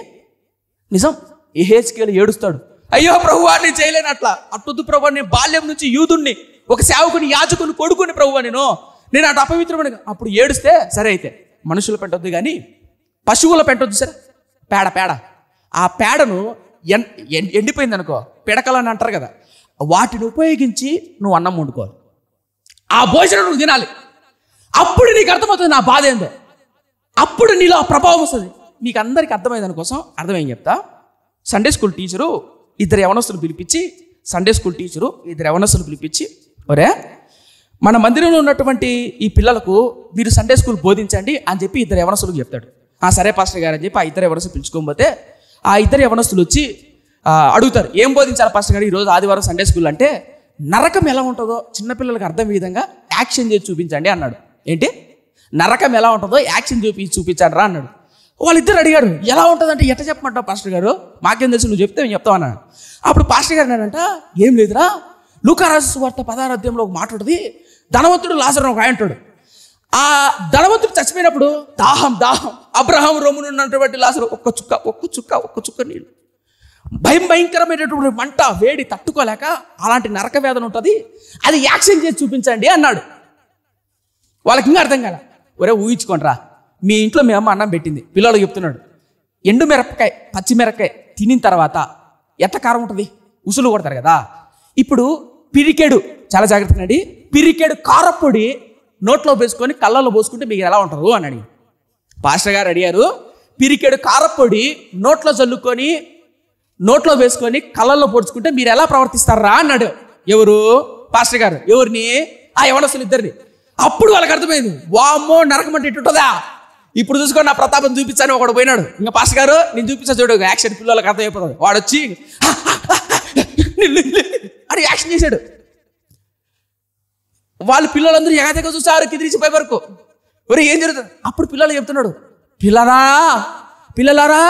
నిజం? యెహెజ్కేలు ఏడుస్తాడు, అయ్యో ప్రభువా నేను చేయలేను, అట్టొద్దు ప్రభువా, నేను బాల్యం నుంచి యూదుణ్ణి, ఒక సేవకుని యాజకుని కొడుకుని ప్రభువా, నేను అటు అపవిత్రమైన. అప్పుడు ఏడుస్తే సరే అయితే మనుషుల పెంట వద్దు కానీ పశువుల పెంట వద్దు సరే, పేడ ఆ పేడను ఎండిపోయింది అనుకో, పిడకలని అంటారు కదా, వాటిని ఉపయోగించి నువ్వు అన్నం వండుకోవాలి. ఆ భోజనం నువ్వు తినాలి. అప్పుడు నీకు అర్థమవుతుంది నా బాధ ఏందో, అప్పుడు నీలో ఆ ప్రభావం వస్తుంది. మీకు అందరికీ అర్థమైన దానికోసం అర్థమేం చెప్తా. సండే స్కూల్ టీచరు ఇద్దరు యవనస్తులు పిలిపించి ఒరే మన మందిరంలో ఉన్నటువంటి ఈ పిల్లలకు మీరు సండే స్కూల్ బోధించండి అని చెప్పి ఇద్దరు యవనస్తులకు చెప్తాడు. సరే పాస్టర్ గారు అని చెప్పి ఆ ఇద్దరు యవనస్తులు పిలుచుకోకపోతే ఆ ఇద్దరు యవనస్తులు వచ్చి అడుగుతారు, ఏం బోధించాలి పాస్టర్ గారు ఈరోజు ఆదివారం సండే స్కూల్ అంటే? నరకం ఎలా ఉంటుందో చిన్నపిల్లలకు అర్థం విధంగా యాక్షన్ చేసి చూపించండి అన్నాడు. ఏంటి? నరకం ఎలా ఉంటుందో యాక్షన్ చూపించండి రా అన్నాడు. వాళ్ళిద్దరు అడిగారు, ఎలా ఉంటుందంటే ఎట్ట చెప్పమంటావు పాస్టర్ గారు, మాకేం తెలుసు, నువ్వు చెప్తే మేము చెప్తావు అన్నాడు. అప్పుడు పాస్టర్ గారు అన్నాడంట, ఏం లేదురా, లూకా రాసిన సువార్త 16వ అధ్యాయంలో ఒక మాట ఉంటుంది, ధనవంతుడు లాజరు ఒక ఆయన ఉంటాడు. ఆ ధనవంతుడు చచ్చిపోయినప్పుడు దాహం అబ్రహాం రొమ్మున ఉన్నటువంటి లాజరు ఒక్క చుక్క నీళ్ళు, భయంకరమైనటువంటి మంట, వేడి తట్టుకోలేక అలాంటి నరక వేదన ఉంటుంది, అది యాక్షన్ చేసి చూపించండి అన్నాడు. వాళ్ళకి ఇంకా అర్థం కాల. ఒరే ఊహించుకోండిరా, మీ ఇంట్లో మీ అమ్మ అన్నం పెట్టింది, పిల్లలు చెప్తున్నాడు, ఎండు మిరపకాయ పచ్చిమిరపకాయ తినిన తర్వాత ఎట్ట కారం ఉంటుంది, ఉసులు కొడతారు కదా. ఇప్పుడు పిరికెడు, చాలా జాగ్రత్తగా అండి, పిరికెడు కారపొడి నోట్లో వేసుకొని కళ్ళల్లో పోసుకుంటే మీకు ఎలా ఉంటారు అని అడిగి పాస్టర్ గారు అడిగారు. పిరికెడు కారపొడి నోట్లో చల్లుకొని నోట్లో వేసుకొని కళ్ళల్లో పొడుచుకుంటే మీరు ఎలా ప్రవర్తిస్తారా అన్నాడు. ఎవరు? పాస్టర్ గారు. ఎవరిని? ఆ యవనస్తులు ఇద్దరిని. అప్పుడు వాళ్ళకి అర్థమైంది, వామ్మో నరకం అంటే ఇటుంటుందా, ఇప్పుడు చూసుకొని నా ప్రతాపం చూపించాను. ఒకడు పోయినాడు, ఇంకా పాస్టర్ గారు నేను చూపించా చూడు, యాక్షన్ పిల్లలకు అర్థమైపోతుంది. వాడు వచ్చి అని యాక్షన్ చేశాడు. వాళ్ళు పిల్లలందరూ ఎగతెగ చూసారు కిదిరిచిపోయే వరకు. ఒరే ఏం జరుగుతుంది? అప్పుడు పిల్లలు చెప్తున్నాడు, పిల్లలారా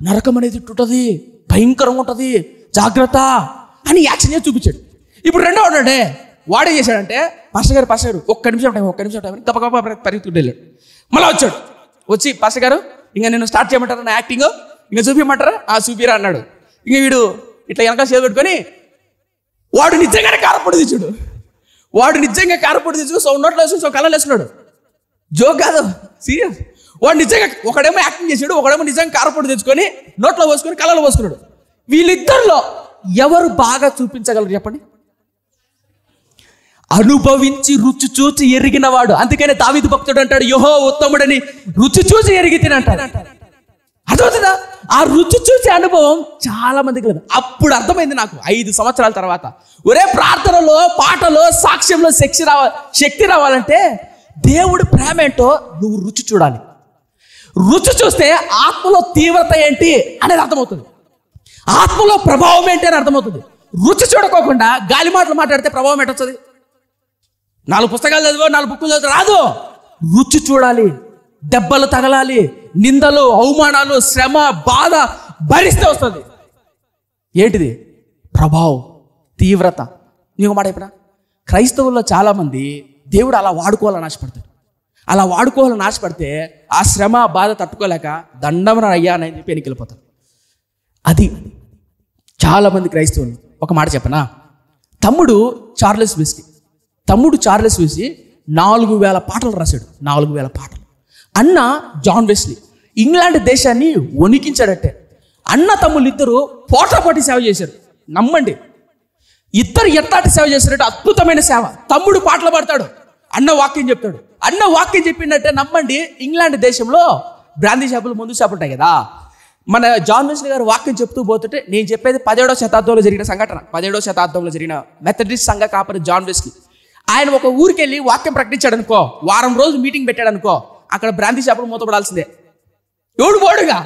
నరకం అనేది ఇట్టుంటుంది, భయంకరంగా ఉంటుంది, జాగ్రత్త అని యాక్షన్ చేసి చూపించాడు. ఇప్పుడు రెండో వాడే వాడే చేశాడంటే, పాస్టర్ గారు ఒక్క నిమిషం టైం గప్ప పరిగెత్తుకుంటూ వెళ్ళాడు. మళ్ళీ వచ్చాడు, వచ్చి పాస్టర్ గారు ఇంకా నేను స్టార్ట్ చేయమంటారా నా యాక్టింగ్, ఇంకా చూపించమంటారా? చూపిరా అన్నాడు. ఇంక వీడు ఇట్లా వెనకాల చేతి పెట్టుకొని వాడు నిజంగానే కారపొడి తెచ్చాడు. నోట్లో వేసుకుని కళ్ళలో వేసుకున్నాడు. జోక్ కాదు, సీరియస్. వాడు నిజంగా ఒకడేమో యాక్టింగ్ చేశాడు, ఒకడేమో నిజంగా కారపొడి తెచ్చుకొని నోట్లో పోసుకొని కళ్ళలో పోసుకున్నాడు. వీళ్ళిద్దరిలో ఎవరు బాగా చూపించగలరు చెప్పండి? అనుభవించి రుచి చూసి ఎరిగిన వాడు. అందుకనే దావీదు భక్తుడు అంటాడు, యెహోవా ఉత్తముడని రుచి చూసి ఎరిగి తినంటాడు. అర్థమవుతుందా? ఆ రుచి చూసే అనుభవం చాలా మందికి లేదు. అప్పుడు అర్థమైంది నాకు 5 సంవత్సరాల తర్వాత. ఒరే ప్రార్థనలో, పాటలో, సాక్ష్యంలో శక్తి రావాలంటే దేవుడి ప్రేమ ఏంటో నువ్వు రుచి చూడాలి. రుచి చూస్తే ఆత్మలో తీవ్రత ఏంటి అనేది అర్థమవుతుంది, ఆత్మలో ప్రభావం ఏంటి అని అర్థమవుతుంది. రుచి చూడకోకుండా గాలి మాటలు మాట్లాడితే ప్రభావం ఏంటొస్తుంది? 4 పుస్తకాలు చదివో 4 బుక్కులు చదివి రాదు. రుచి చూడాలి, దెబ్బలు తగలాలి, నిందలు, అవమానాలు, శ్రమ, బాధ భరిస్తే వస్తుంది. ఏంటిది? ప్రభావం, తీవ్రత. నీకు మాట చెప్పిన, క్రైస్తవుల్లో చాలామంది దేవుడు అలా వాడుకోవాలని ఆశపడతాడు. అలా వాడుకోవాలని ఆశపడితే ఆ శ్రమ, బాధ తట్టుకోలేక దండమన అయ్యా అని చెప్పి వెనక్కి వెళ్ళిపోతారు. అది చాలామంది క్రైస్తవులు. ఒక మాట చెప్పనా, తమ్ముడు చార్లెస్ వెస్లీ 4,000 పాటలు రాశాడు. 4,000 పాటలు. అన్న జాన్ వెస్లీ ఇంగ్లాండ్ దేశాన్ని వణికించాడట్టే. అన్న తమ్ముళ్ళు ఇద్దరు పోటాపోటీ సేవ చేశారు. నమ్మండి, ఇద్దరు ఎట్లాంటి సేవ చేశారంటే అద్భుతమైన సేవ. తమ్ముడు పాటలు పాడతాడు, అన్న వాక్యం చెప్తాడు. అన్న వాక్యం చెప్పిందంటే నమ్మండి, ఇంగ్లాండ్ దేశంలో బ్రాందీ షాపులు, మందు షాపులు ఉంటాయి కదా. మన జాన్ వెస్లీ గారు వాక్యం చెప్తూ పోతుంటే, నేను చెప్పేది 17వ శతాబ్దంలో జరిగిన సంఘటన. 17వ శతాబ్దంలో జరిగిన మెథడిస్ట్ సంఘ కాపరి జాన్ వెస్లీ. ఆయన ఒక ఊరికి వెళ్ళి వాక్యం ప్రకటించాడు అనుకో, వారం రోజు మీటింగ్ పెట్టాడు అనుకో, అక్కడ బ్రాందీ షాపులు మూతపడాల్సిందే. ఎవడు పోడుగా.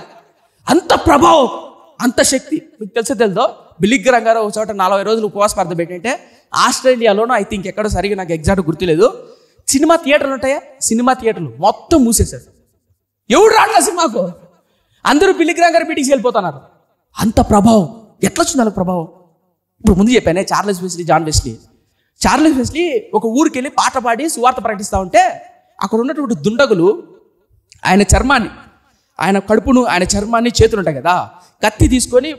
అంత ప్రభావం, అంత శక్తి. మీకు తెలుసో బిల్లీ గ్రహం గారు ఒక చోట 40 రోజులు ఉపవాస ప్రార్థన పెట్టింటే, ఆస్ట్రేలియాలోనూ ఐ థింక్ ఎక్కడో సరిగా నాకు ఎగ్జాక్ట్ గుర్తులేదు, సినిమా థియేటర్లు ఉంటాయా, సినిమా థియేటర్లు మొత్తం మూసేశారు. ఎవడు రాట్లా సినిమాకు, అందరూ బిల్లీ గ్రహం గారి మీటింగ్స్ వెళ్ళిపోతున్నారు. అంత ప్రభావం. ఎట్లా వచ్చింది వాళ్ళకి ప్రభావం? ఇప్పుడు ముందు చెప్పానే Charles Wesley, John Wesley. Charles Wesley ఒక ఊరికి వెళ్ళి పాట పాడి సువార్త ప్రకటిస్తూ ఉంటే, అక్కడ ఉన్నటువంటి దుండగులు ఆయన చర్మాన్ని, ఆయన కడుపును, ఆయన చర్మాన్ని, చేతులు ఉంటాయి కదా, కత్తి తీసుకొని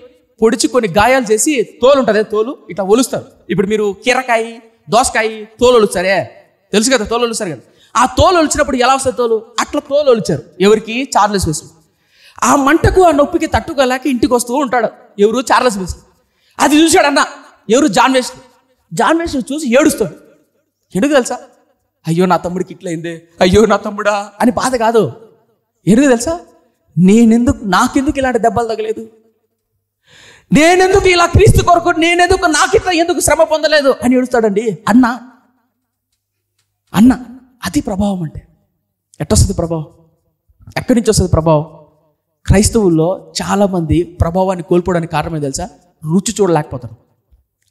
పొడిచి కొన్ని గాయాలు చేసి, తోలు ఉంటుంది, తోలు ఇట్లా ఒలుస్తారు. ఇప్పుడు మీరు కీరకాయ, దోసకాయ తోలు ఒలుస్తారే, తెలుసు కదా, తోలు ఒలుస్తారు కదా. ఆ తోలు ఒలిచినప్పుడు ఎలా వస్తుంది తోలు? అట్లా తోలు ఒలిచారు. ఎవరికి? Charles Wesley. ఆ మంటకు, ఆ నొప్పికి తట్టుకోలేక ఇంటికి వస్తూ ఉంటాడు. ఎవరు? Charles Wesley. అది చూశాడు అన్న. ఎవరు? John Wesley. జాన్ వెస్లీ చూసి ఏడుస్తాడు. ఎందుకు తెలుసా? అయ్యో నా తమ్ముడికి ఇట్లా అయిందే, అయ్యో నా తమ్ముడా అని బాధ కాదు. ఎందుకు తెలుసా? నాకెందుకు ఇలాంటి దెబ్బలు తగలేదు, నేనెందుకు ఇలా క్రీస్తు కొరకు, నేనెందుకు, నాకిట్లా ఎందుకు శ్రమ పొందలేదు అని ఏడుస్తాడండి అన్న. అది ప్రభావం అంటే. ఎట్టొస్తుంది ప్రభావం? ఎక్కడి నుంచి వస్తుంది ప్రభావం? క్రైస్తవుల్లో చాలామంది ప్రభావాన్ని కోల్పోవడానికి కారణమే తెలుసా? రుచి చూడలేకపోతారు.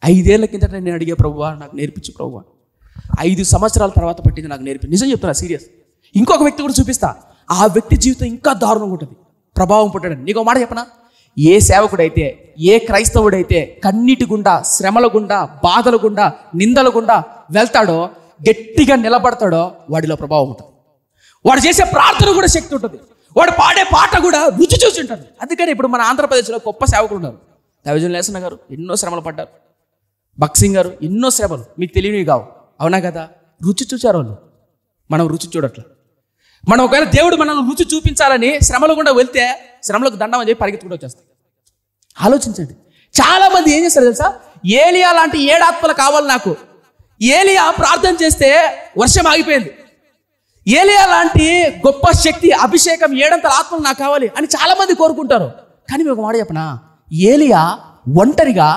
5 ఏళ్ల కిందట నేను అడిగే, ప్రభువా నాకు నేర్పించు ప్రభువా. 5 సంవత్సరాల తర్వాత పట్టింది నాకు నేర్పి. నిజం చెప్తున్నా, సీరియస్. ఇంకొక వ్యక్తి కూడా చూపిస్తా, ఆ వ్యక్తి జీవితం ఇంకా దారుణంగా ఉంటుంది ప్రభావం పుట్టడం. నీకు ఒక మాట చెప్పనా, ఏ సేవకుడైతే, ఏ క్రైస్తవుడైతే కన్నీటి గుండా, శ్రమల గుండా, బాధల గుండా, నిందల గుండా వెళ్తాడో, గట్టిగా నిలబడతాడో, వాడిలో ప్రభావం ఉంటుంది. వాడు చేసే ప్రార్థన కూడా శక్తి ఉంటుంది. వాడు పాడే పాట కూడా రుచి చూసి ఉంటుంది. అందుకని ఇప్పుడు మన ఆంధ్రప్రదేశ్లో గొప్ప సేవకులు ఉన్నారు. దైవజనులు లేసన్న గారు ఎన్నో శ్రమలు పడ్డారు. భక్సింగ్ గారు ఎన్నో శ్రమలు, మీకు తెలియనివి కావు, అవునా కదా? రుచి చూశారు వాళ్ళు. మనం రుచి చూడట్లే. మనం ఒకవేళ దేవుడు మనల్ని రుచి చూపించాలని శ్రమలు గుండా వెళ్తే, శ్రమలకు దండం అని చెప్పి పరిగెత్తుకుంటూ వచ్చేస్తాయి. ఆలోచించండి. చాలా మంది ఏం చేస్తారు తెలుసా? ఏలియా లాంటి 7 ఆత్మలు కావాలి నాకు. ఏలియా ప్రార్థన చేస్తే వర్షం ఆగిపోయింది. ఏలియా లాంటి గొప్ప శక్తి, అభిషేకం, 7 ఆత్మలు నాకు కావాలి అని చాలా మంది కోరుకుంటారు. కానీ మీకు మాట చెప్పనా, ఏలియా ఒంటరిగా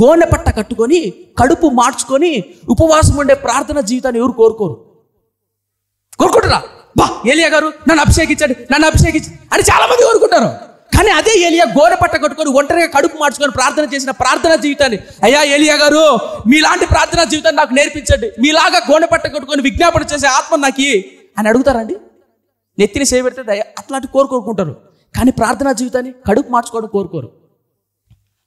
గోనె పట్ట కట్టుకొని, కడుపు మార్చుకొని ఉపవాసం ఉండే ప్రార్థన జీవితాన్ని ఎవరు కోరుకుంటారా? బా ఏలియా గారు నన్ను అభిషేకించండి, నన్ను అభిషేకించండి అని చాలా మంది కోరుకుంటారు. కానీ అదే ఏలియా గోనె పట్ట కట్టుకొని ఒంటరిగా కడుపు మార్చుకొని ప్రార్థన చేసిన ప్రార్థన జీవితాన్ని, అయ్యా ఏలియా గారు మీలాంటి ప్రార్థనా జీవితాన్ని నాకు నేర్పించండి, మీలాగా గోనె పట్ట కట్టుకొని విజ్ఞాపన చేసే ఆత్మ నాకు అని అడుగుతారండి. నెత్తిని చేయబెడితే అట్లాంటి కోరుకుంటారు. కానీ ప్రార్థనా జీవితాన్ని, కడుపు మార్చుకోవడం కోరుకోరు.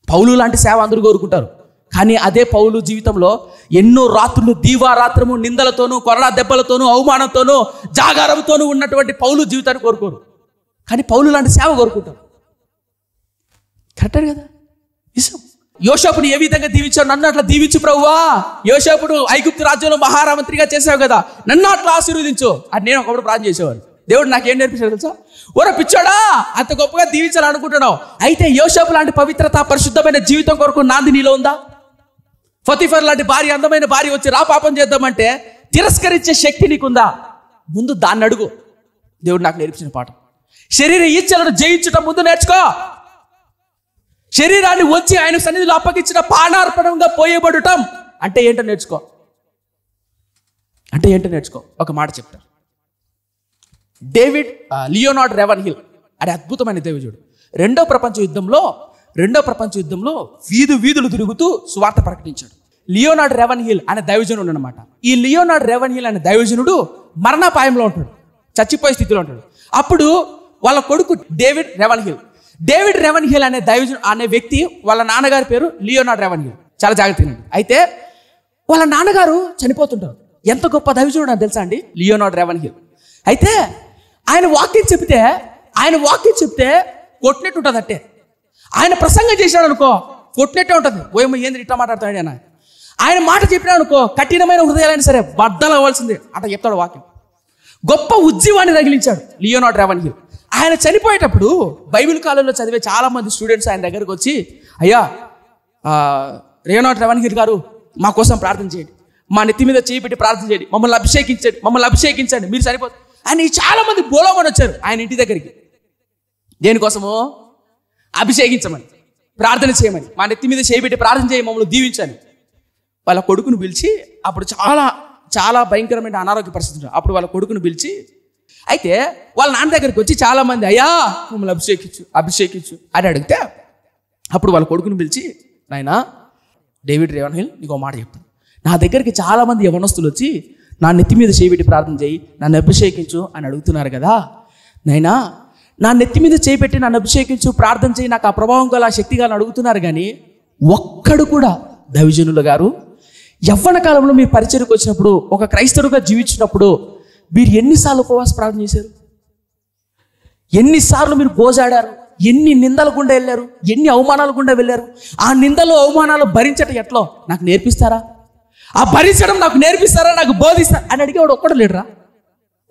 పౌలు లాంటి సేవ అందరూ కోరుకుంటారు. కానీ అదే పౌలు జీవితంలో ఎన్నో రాత్రులు దీవారాత్రము నిందలతోనూ, కొరడా దెబ్బలతోనూ, అవమానంతోనూ, జాగారంతోనూ ఉన్నటువంటి పౌలు జీవితాన్ని కోరుకోరు. కానీ పౌలు లాంటి సేవ కోరుకుంటారు. కరెక్టే కదా? ఇష్టం. యోసేపుని ఏ విధంగా దీవించావు, నన్ను అట్లా దీవించు ప్రభువా. యోసేపుడు ఐగుప్తు రాజ్యంలో మహారామంత్రిగా చేసావు కదా, నన్ను అట్లా ఆశీర్వదించు అని నేను ఒకప్పుడు ప్రార్థన చేసేవాడు. దేవుడు నాకేం నేర్పించాడు తెలుసా? ఓరా పిచ్చోడా, అంత గొప్పగా దీవించాలనుకుంటున్నావు, అయితే యోసేపు లాంటి పవిత్రత, పరిశుద్ధమైన జీవితం కొరకు నాంది నీలో ఉందా? ఫతిఫర్ లాంటి భార్య, అందమైన భార్య వచ్చి రా పాపం చేద్దామంటే తిరస్కరించే శక్తి నీకుందా? ముందు దాన్ని అడుగు. దేవుడు నాకు నేర్పించిన పాఠం. శరీర ఇచ్చలను జయించడం ముందు నేర్చుకో. శరీరాన్ని వచ్చి ఆయన సన్నిధిలో అప్పగించిన పానార్పణంగా పోయబడటం అంటే ఏంటో నేర్చుకో. ఒక మాట చెప్తాను. లియోనార్డ్ రెవెన్హిల్ అనే అద్భుతమైన దైవజనుడు రెండో ప్రపంచ యుద్ధంలో వీధులు తిరుగుతూ సువార్త ప్రకటించాడు. లియోనార్డ్ రెవెన్హిల్ అనే దైవజనుడు అన్నమాట. ఈ లియోనార్డ్ రెవెన్హిల్ అనే దైవజనుడు మరణాపాయంలో ఉంటాడు, చచ్చిపోయే స్థితిలో ఉంటాడు. అప్పుడు వాళ్ళ కొడుకు డేవిడ్ రెవెన్హిల్ అనే దైవజనుడు అనే వ్యక్తి, వాళ్ళ నాన్నగారి పేరు లియోనార్డ్ రెవెన్హిల్. చాలా జాగ్రత్తగా. అయితే వాళ్ళ నాన్నగారు చనిపోతుంటారు. ఎంత గొప్ప దైవజనుడు అని తెలుసా అండి లియోనార్డ్ రెవెన్హిల్. అయితే ఆయన వాక్యం చెప్తే కొట్టినట్టు ఉంటుంది. అంటే ఆయన ప్రసంగం చేశాడు అనుకో కొట్టినట్టే ఉంటుంది. ఓయమ్మ ఏంది ఇట్లా మాట్లాడతాడు ఆయన. ఆయన మాట చెప్పినా అనుకో కఠినమైన హృదయాలైనా సరే బద్దలవ్వాల్సిందే అట్లా చెప్తాడు వాక్యం. గొప్ప ఉజ్జీవాన్ని తగిలించాడు లియోనార్డ్ రెవెన్హిల్. ఆయన చనిపోయేటప్పుడు బైబిల్ కాలంలో చదివే చాలా మంది స్టూడెంట్స్ ఆయన దగ్గరకు వచ్చి, అయ్యా లియోనార్డ్ రెవెన్హిల్ గారు మా కోసం ప్రార్థన చేయండి, మా నెత్తి మీద చేయి పెట్టి ప్రార్థన చేయండి, మమ్మల్ని అభిషేకించండి, మీరు సరిపోతుంది అని చాలా మంది బోలోమని వచ్చారు ఆయన ఇంటి దగ్గరికి. దేనికోసము? అభిషేకించమని, ప్రార్థన చేయమని, మా నెత్తి మీద చేయి పెట్టి ప్రార్థన చేయి, మమ్మల్ని దీవించని. వాళ్ళ కొడుకును పిలిచి, అప్పుడు చాలా చాలా భయంకరమైన అనారోగ్య పరిస్థితి. అప్పుడు వాళ్ళ కొడుకును పిలిచి, అయితే వాళ్ళ నాన్న దగ్గరికి వచ్చి చాలా మంది అయ్యా మమ్మల్ని అభిషేకించు అని అడిగితే, అప్పుడు వాళ్ళ కొడుకును పిలిచి, నాయనా డేవిడ్ రెవెన్హిల్ నీకు ఒక మాట చెప్తాను. నా దగ్గరికి చాలా మంది యవనస్తులు వచ్చి నా నెత్తి మీద చేయి పెట్టి ప్రార్థన చేయి, నన్ను అభిషేకించు అని అడుగుతున్నారు కదా నాయనా. నా నెత్తి మీద చేయి పెట్టి నన్ను అభిషేకించు, ప్రార్థన చేయి, నాకు ఆ ప్రభావం గల శక్తిగా అడుగుతున్నారు. కానీ ఒక్కడు కూడా దైవజనులు గారు యవ్వన కాలంలో మీ పరిచర్యకు వచ్చినప్పుడు, ఒక క్రైస్తవుడిగా జీవించినప్పుడు మీరు ఎన్నిసార్లు ఉపవాస ప్రార్థన చేశారు? ఎన్నిసార్లు మీరు గోజాడారు? ఎన్ని నిందల గుండా వెళ్ళారు? ఎన్ని అవమానాల గుండా వెళ్ళారు? ఆ నిందలు అవమానాలు భరించటం ఎట్లో నాకు నేర్పిస్తారా? ఆ భరించడం నాకు నేర్పిస్తారా? నాకు బోధిస్తారా అని అడిగేవాడు ఒక్కడు లేడురా.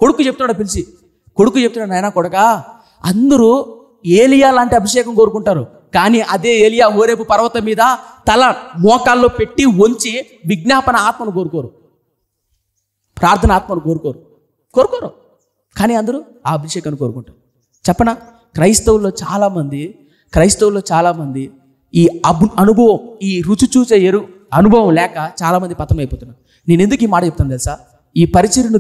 కొడుకు చెప్తున్నాడు నాయనా కొడుకా, అందరూ ఏలియా లాంటి అభిషేకం కోరుకుంటారు, కానీ అదే ఏలియా హోరేబు పర్వతం మీద తల మోకాల్లో పెట్టి వంచి విజ్ఞాపన ఆత్మను కోరుకోరు, ప్రార్థన ఆత్మను కోరుకోరు. కానీ అందరూ ఆ అభిషేకాన్ని కోరుకుంటారు. చెప్పనా, క్రైస్తవుల్లో చాలామంది ఈ అనుభవం, ఈ రుచి చూసే అనుభవం లేక చాలామంది పతనం అయిపోతున్నారు. నేను ఎందుకు ఈ మాట చెప్తాను తెలుసా? ఈ పరిచర్యను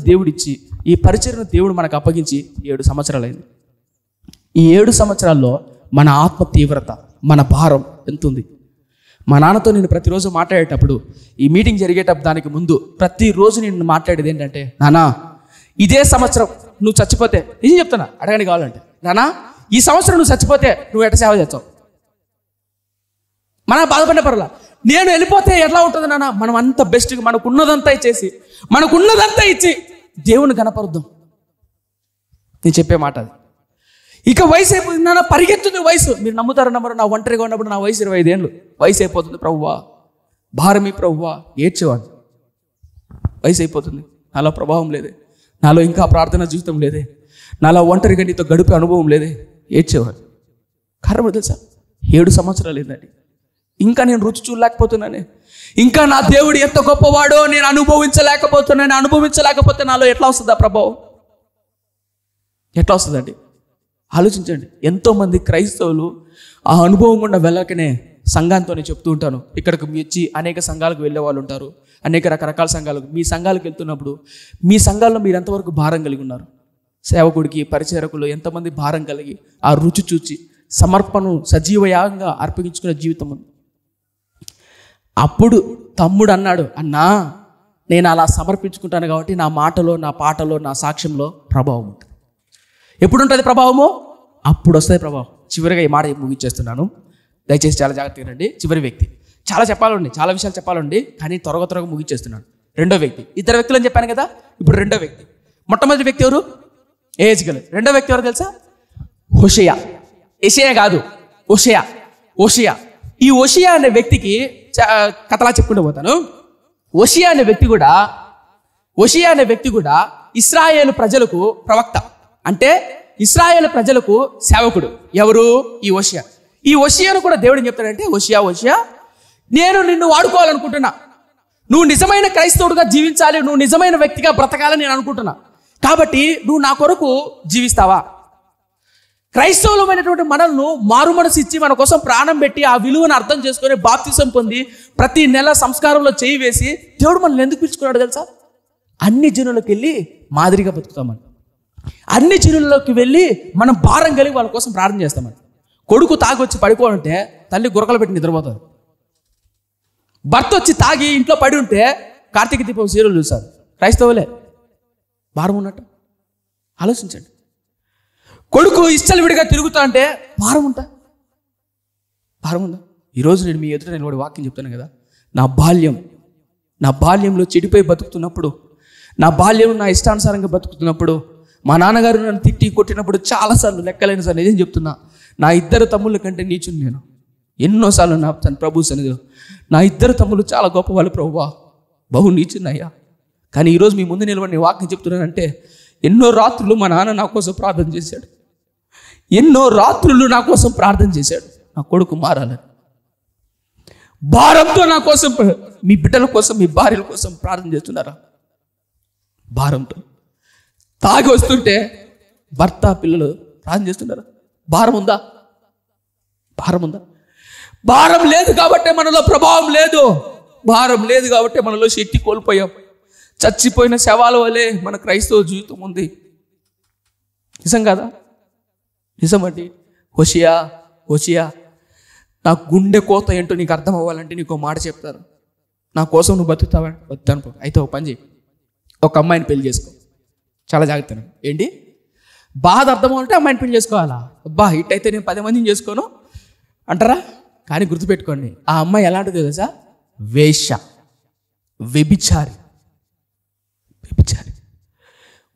దేవుడు మనకు అప్పగించి 7 సంవత్సరాలైంది. ఈ 7 సంవత్సరాల్లో మన ఆత్మ తీవ్రత, మన భారం ఎంత ఉంది? మా నాన్నతో నేను ప్రతిరోజు మాట్లాడేటప్పుడు, ఈ మీటింగ్ జరిగేటప్పుడు దానికి ముందు ప్రతిరోజు నేను మాట్లాడేది ఏంటంటే, నానా ఇదే సంవత్సరం నువ్వు చచ్చిపోతే, నిజం చెప్తున్నా, అడగని కావాలంటే, నానా ఈ సంవత్సరం నువ్వు చచ్చిపోతే నువ్వు ఎట్ట సేవ చేస్తావు? మన బాధపడే పర్లా, నేను వెళ్ళిపోతే ఎట్లా ఉంటుంది నాన్న? మనం అంత బెస్ట్గా మనకున్నదంతా ఇచ్చి దేవుని కనపరుద్దాం. నేను చెప్పే మాట అది. ఇక వయసు అయిపోతుంది నాన్న, పరిగెత్తుంది వయసు. మీరు నమ్ముతారో నమ్మరు, నా ఒంటరిగా ఉన్నప్పుడు నా వయసు 25 ఏళ్ళు. వయసు అయిపోతుంది ప్రభువా, భారమీ ప్రభువా, ఏడ్చేవాడు. వయసు అయిపోతుంది, నాలో ప్రభావం లేదే, నాలో ఇంకా ప్రార్థన జీవితం లేదే, నాలో ఒంటరిగా నీతో గడిపే అనుభవం లేదే, ఏడ్చేవాడు. కారణం తెలుసా? 7 సంవత్సరాలు ఏంటండి, ఇంకా నేను రుచి చూడలేకపోతున్నానే, ఇంకా నా దేవుడు ఎంత గొప్పవాడో నేను అనుభవించలేకపోతే నాలో ఎట్లా వస్తుందా ప్రభావం? ఎట్లా వస్తుందండి? ఆలోచించండి. ఎంతోమంది క్రైస్తవులు ఆ అనుభవం గుండా వెళ్ళకనే సంఘంతోనే చెప్తూ ఉంటాను, ఇక్కడికి వచ్చి అనేక సంఘాలకు వెళ్ళే వాళ్ళు ఉంటారు, అనేక రకరకాల సంఘాలకు. మీ సంఘాలకు వెళ్తున్నప్పుడు మీ సంఘాల్లో మీరు ఎంతవరకు భారం కలిగి ఉన్నారు? సేవకుడికి, పరిచారకులు ఎంతమంది భారం కలిగి ఆ రుచి చూచి సమర్పణను సజీవయాగంగా అర్పించుకునే జీవితం ఉంది. అప్పుడు తమ్ముడు అన్నాడు, అన్నా నేను అలా సమర్పించుకుంటాను కాబట్టి నా మాటలో, నా పాటలో, నా సాక్ష్యంలో ప్రభావం ఉంటుంది. ఎప్పుడు ఉంటుంది ప్రభావము? అప్పుడు వస్తుంది ప్రభావం. చివరిగా ఈ మాట ముగించేస్తున్నాను, దయచేసి చాలా జాగ్రత్తగా రండి. చివరి వ్యక్తి, చాలా విషయాలు చెప్పాలండి, కానీ త్వరగా ముగించేస్తున్నాను. రెండో వ్యక్తి, 2 వ్యక్తులు అని చెప్పాను కదా, ఇప్పుడు రెండో వ్యక్తి. మొట్టమొదటి వ్యక్తి ఎవరు? ఏజ్గల్. రెండో వ్యక్తి ఎవరు తెలుసా? హోషేయ. యెషయా కాదు, హోషేయ. ఈ హోషేయ అనే వ్యక్తికి కథలా చెప్పుకుంటూ పోతాను. హోషేయ అనే వ్యక్తి కూడా ఇశ్రాయేలు ప్రజలకు ప్రవక్త, అంటే ఇశ్రాయేలు ప్రజలకు సేవకుడు. ఎవరు? ఈ హోషేయ. ఈ హోషేయను కూడా దేవుడు ఏం చెప్తాడంటే, హోషేయ నేను నిన్ను వాడుకోవాలనుకుంటున్నా, నువ్వు నిజమైన క్రైస్తవుడిగా జీవించాలి, నువ్వు నిజమైన వ్యక్తిగా బ్రతకాలని నేను అనుకుంటున్నా, కాబట్టి నువ్వు నా కొరకు జీవిస్తావా? క్రైస్తవులమైనటువంటి మనల్ని మారు మనసు ఇచ్చి మన కోసం ప్రాణం పెట్టి ఆ విలువను అర్థం చేసుకొని బాప్తిసం పొంది ప్రతి నెల సంస్కారంలో చేయి వేసి దేవుడు మనల్ని ఎందుకు పిలుచుకున్నాడు తెలుసా? అన్ని జనులకు వెళ్ళి మాదిరిగా బతుకుతామని. అన్ని చిరుల్లోకి వెళ్ళి మనం భారం కలిగి వాళ్ళ కోసం ప్రార్థన చేస్తామని. కొడుకు తాగి వచ్చి పడుకోవాలంటే తల్లి గురకలు పెట్టి నిద్రపోతుంది. భర్త వచ్చి తాగి ఇంట్లో పడి ఉంటే కార్తీక దీపం సీరియల్ చూస్తారు. క్రైస్తవులే భారం ఉన్నట్టు ఆలోచించండి. కొడుకు ఇష్టలు విడిగా తిరుగుతా అంటే భారం ఉందా? ఈరోజు నేను మీ ఎదుట నేను వాక్యం చెప్తాను కదా, నా బాల్యంలో చెడిపోయి బతుకుతున్నప్పుడు, నా బాల్యం నా ఇష్టానుసారంగా బతుకుతున్నప్పుడు, మా నాన్నగారు నన్ను తిట్టి కొట్టినప్పుడు చాలాసార్లు లెక్కలేని సార్లు ఏం చెప్తున్నా, నా 2 తమ్ముళ్ళ కంటే నీచుని నేను. ఎన్నోసార్లు నా ప్రభు సన్నిధిలో నా 2 తమ్ముళ్ళు చాలా గొప్ప వాళ్ళు ప్రభువా, బహు నీచున్నయ్యా. కానీ ఈరోజు మీ ముందు నిలబడి నేను వాక్యం చెప్తున్నానంటే, ఎన్నో రాత్రులు మా నాన్న నా కోసం ప్రార్థన చేశాడు. నా కొడుకు మారాలని. భారంతో నా కోసం, మీ బిడ్డల కోసం, మీ భార్యల కోసం ప్రార్థన చేస్తున్నారా? భారంతో తాగి వస్తుంటే భర్త పిల్లలు ప్రార్థన చేస్తున్నారా? భారం ఉందా? భారం లేదు కాబట్టి మనలో ప్రభావం లేదు. భారం లేదు కాబట్టి మనలో శక్తి కోల్పోయాం. చచ్చిపోయిన శవాల వలె మన క్రైస్తవ జీవితం ఉంది. నిజం కాదా? నిజమండి. హోషియా నా గుండె కోత ఏంటో నీకు అర్థం అవ్వాలంటే నీకు మాట చెప్తారు. నా కోసం నువ్వు బతుకుతావా? వద్దు. అయితే ఒక పని చేయి, ఒక అమ్మాయిని పెళ్లి చేసుకో. చాలా జాగ్రత్త. ఏంటి బాధ అర్థం అవ్వాలంటే అమ్మాయిని పెళ్లి చేసుకోవాలా? అబ్బా ఇట్టయితే నేను 10 మందిని చేసుకోను అంటారా? కానీ గుర్తుపెట్టుకోండి, ఆ అమ్మాయి ఎలాంటిది తెలుసా? వేశ్య, వ్యభిచారి.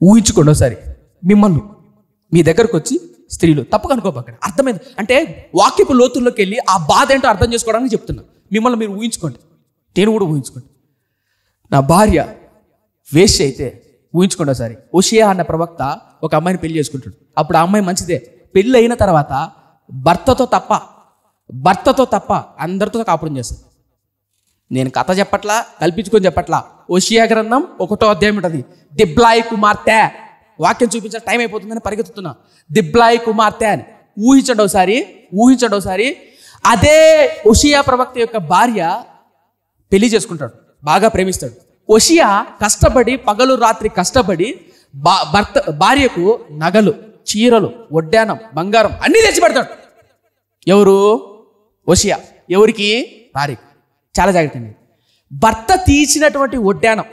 ఊహించుకోండి ఒకసారి, మిమ్మల్ని మీ దగ్గరకు వచ్చి స్త్రీలు, తప్పక అనుకోపక్కడ, అర్థమైంది అంటే వాక్యపు లోతుల్లోకి వెళ్ళి ఆ బాధ ఏంటో అర్థం చేసుకోవడానికి చెప్తున్నా. మిమ్మల్ని మీరు ఊహించుకోండి, నేను కూడా ఊహించుకోండి. నా భార్య వేశ్య అయితే ఊహించుకోండి ఒకసారి. హోషియా అన్న ప్రవక్త ఒక అమ్మాయిని పెళ్లి చేసుకుంటాడు. అప్పుడు ఆ అమ్మాయి మంచిదే. పెళ్ళి అయిన తర్వాత భర్తతో తప్ప అందరితో కాపురం చేస్తుంది. నేను కథ చెప్పట్లా, కల్పించుకొని చెప్పట్లా. హోషియా గ్రంథం 1వ అధ్యాయం ఉంటుంది. దిబ్లాయి కుమార్తె, వాక్యం చూపించే టైం అయిపోతుందని పరిగెత్తుతున్నా. దిబ్లాయి కుమార్తె అని ఊహించండి ఒకసారి. అదే హోషియా ప్రవక్త యొక్క భార్య పెళ్లి చేసుకుంటాడు, బాగా ప్రేమిస్తాడు. హోషియా కష్టపడి పగలు రాత్రి కష్టపడి భార్యకు నగలు, చీరలు, వడ్డానం, బంగారం అన్నీ తెచ్చిపెడతాడు. ఎవరు? హోషియా. ఎవరికి? భార్యకి. చాలా జాగ్రత్త అండి. భర్త తీసినటువంటి వడ్డానం,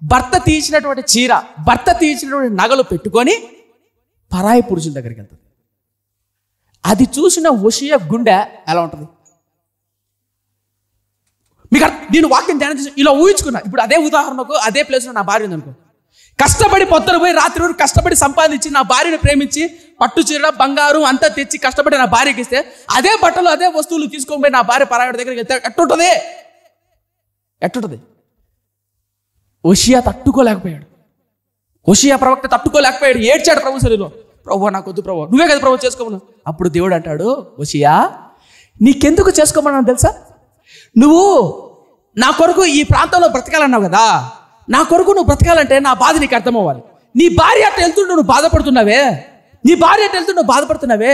భర్త తీసినటువంటి చీర, భర్త తీసినటువంటి నగలు పెట్టుకొని పరాయి పురుషుల దగ్గరికి వెళ్తుంది. అది చూసిన హోషియా గుండె ఎలా ఉంటుంది? మీకు నేను వాక్యం ధ్యానం చేసి ఇలా ఊహించుకున్నా. ఇప్పుడు అదే ఉదాహరణకు అదే ప్లేస్లో నా భార్య ఉందనుకో. కష్టపడి పొద్దున పోయి రాత్రి వరకు కష్టపడి సంపాదించి నా భార్యను ప్రేమించి పట్టు చీర, బంగారం అంతా తెచ్చి కష్టపడి నా భార్యకి ఇస్తే, అదే బట్టలు అదే వస్తువులు తీసుకొని పోయి నా భార్య పరాయుడి దగ్గరికి వెళ్తే ఎట్టుంటుంది? హోషియా తట్టుకోలేకపోయాడు. హోషియా ప్రవక్త తట్టుకోలేకపోయాడు. ఏడ్చాడు ప్రభు సన్నిధిలో, ప్రభు నాకు వద్దు ప్రభు, నువ్వే కదా ప్రభు చేసుకోమను. అప్పుడు దేవుడు అంటాడు, హోషియా నీకెందుకు చేసుకోమన్నాను తెలుసా? నువ్వు నా కొరకు ఈ ప్రాంతంలో బ్రతకాలన్నావు కదా, నా కొరకు నువ్వు బ్రతకాలంటే నా బాధ నీకు అర్థం అవ్వాలి. నీ భార్య అట్ట వెళ్తుంటే నువ్వు బాధపడుతున్నావే.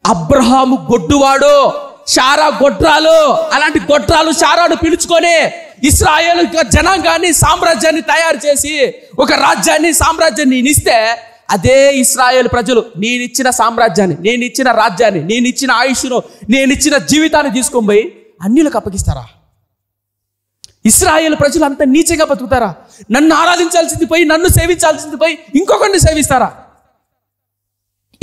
అబ్రహాము గొడ్డువాడు, శారా గొడ్రాలు. అలాంటి గొడ్రాలు శారాను పిలుచుకొని ఇశ్రాయేలు జనాంగాన్ని, సామ్రాజ్యాన్ని తయారు చేసి ఒక రాజ్యాన్ని, సామ్రాజ్యాన్ని ఇస్తే, అదే ఇశ్రాయేలు ప్రజలు నేనిచ్చిన సామ్రాజ్యాన్ని, నేనిచ్చిన రాజ్యాన్ని, నేనిచ్చిన ఆయుష్ను, నేనిచ్చిన జీవితాన్ని తీసుకొని పోయి అన్యులకు అప్పగిస్తారా? ఇశ్రాయేలు ప్రజలు అంత నీచంగా బతుకుతారా? నన్ను ఆరాధించాల్సింది పోయి, నన్ను సేవించాల్సింది పోయి ఇంకొకరిని సేవిస్తారా?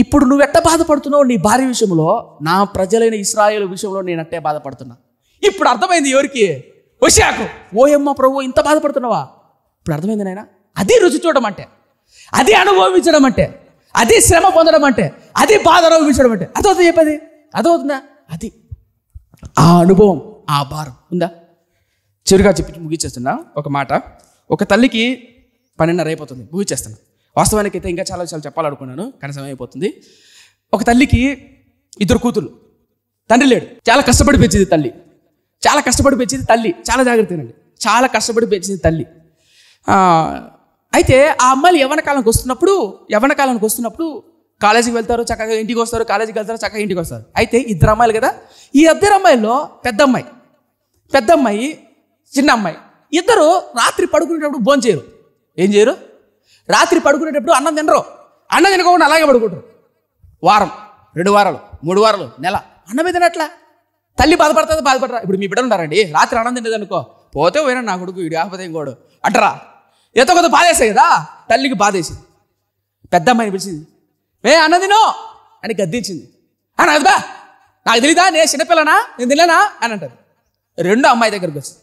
ఇప్పుడు నువ్వు ఎట్ట బాధపడుతున్నావు నీ భార్య విషయంలో, నా ప్రజలైన ఇశ్రాయేలు విషయంలో నేను అట్టే బాధపడుతున్నా. ఇప్పుడు అర్థమైంది ఎవరికి? హోషియాకు. ఓయమ్మ ప్రభు ఇంత బాధపడుతున్నావా? ఇప్పుడు అర్థమైంది నాయన. అది రుచి చూడడం అంటే, అది అనుభవించడం అంటే, అది శ్రమ పొందడం అంటే, అది బాధ అనుభవించడం అంటే. అదవుతుంది చెప్పేది, అదవుతుందా? అది ఆ అనుభవం, ఆ భారం ఉందా? చివరిగా చెప్పి ముగించేస్తున్నా ఒక మాట. ఒక తల్లికి 12:30 అయిపోతుంది, ముగించేస్తున్నా. వాస్తవానికి అయితే ఇంకా చాలా విషయాలు చెప్పాలనుకున్నాను, కానీ సమయం అయిపోతుంది. ఒక తల్లికి 2 కూతురు, తండ్రి లేడు. చాలా కష్టపడి పెంచింది తల్లి. చాలా జాగ్రత్తనండి, చాలా కష్టపడి పెంచింది తల్లి. అయితే ఆ అమ్మాయిలు యవ్వన కాలానికి వస్తున్నప్పుడు కాలేజీకి వెళ్తారు, చక్కగా ఇంటికి వస్తారు, కాలేజీకి వెళ్తారు, చక్కగా ఇంటికి వస్తారు. అయితే 2 అమ్మాయిలు కదా. ఈ 2 అమ్మాయిల్లో పెద్ద అమ్మాయి, చిన్న అమ్మాయి ఇద్దరు రాత్రి పడుకునేటప్పుడు భోంచేయరు. ఏం చేయరు? రాత్రి పడుకునేటప్పుడు అన్నం తినరు. అన్నం తినకుండా అలాగే పడుకుంటారు. వారం, 2 వారాలు, 3 వారాలు, నెల అన్నమే తినట్లా. తల్లి బాధపడరా. ఇప్పుడు మీ బిడ్డలు ఉన్నారండి, రాత్రి అన్నం తినేదనుకో, పోతే పోయినా నా కొడుకు వీడు ఆపదే ఇంకోడు అంటరా. ఎంతో కొంత బాధేస్తాయి కదా. తల్లికి బాధేసింది. పెద్ద అమ్మాయిని పిలిచింది, అన్నం తినో అని గద్దించింది. బా నాకు తెలీదా, నేను చిన్నపిల్లనా, నేను తినలేనా అని అంటారు. 2వ అమ్మాయి దగ్గరికి వచ్చి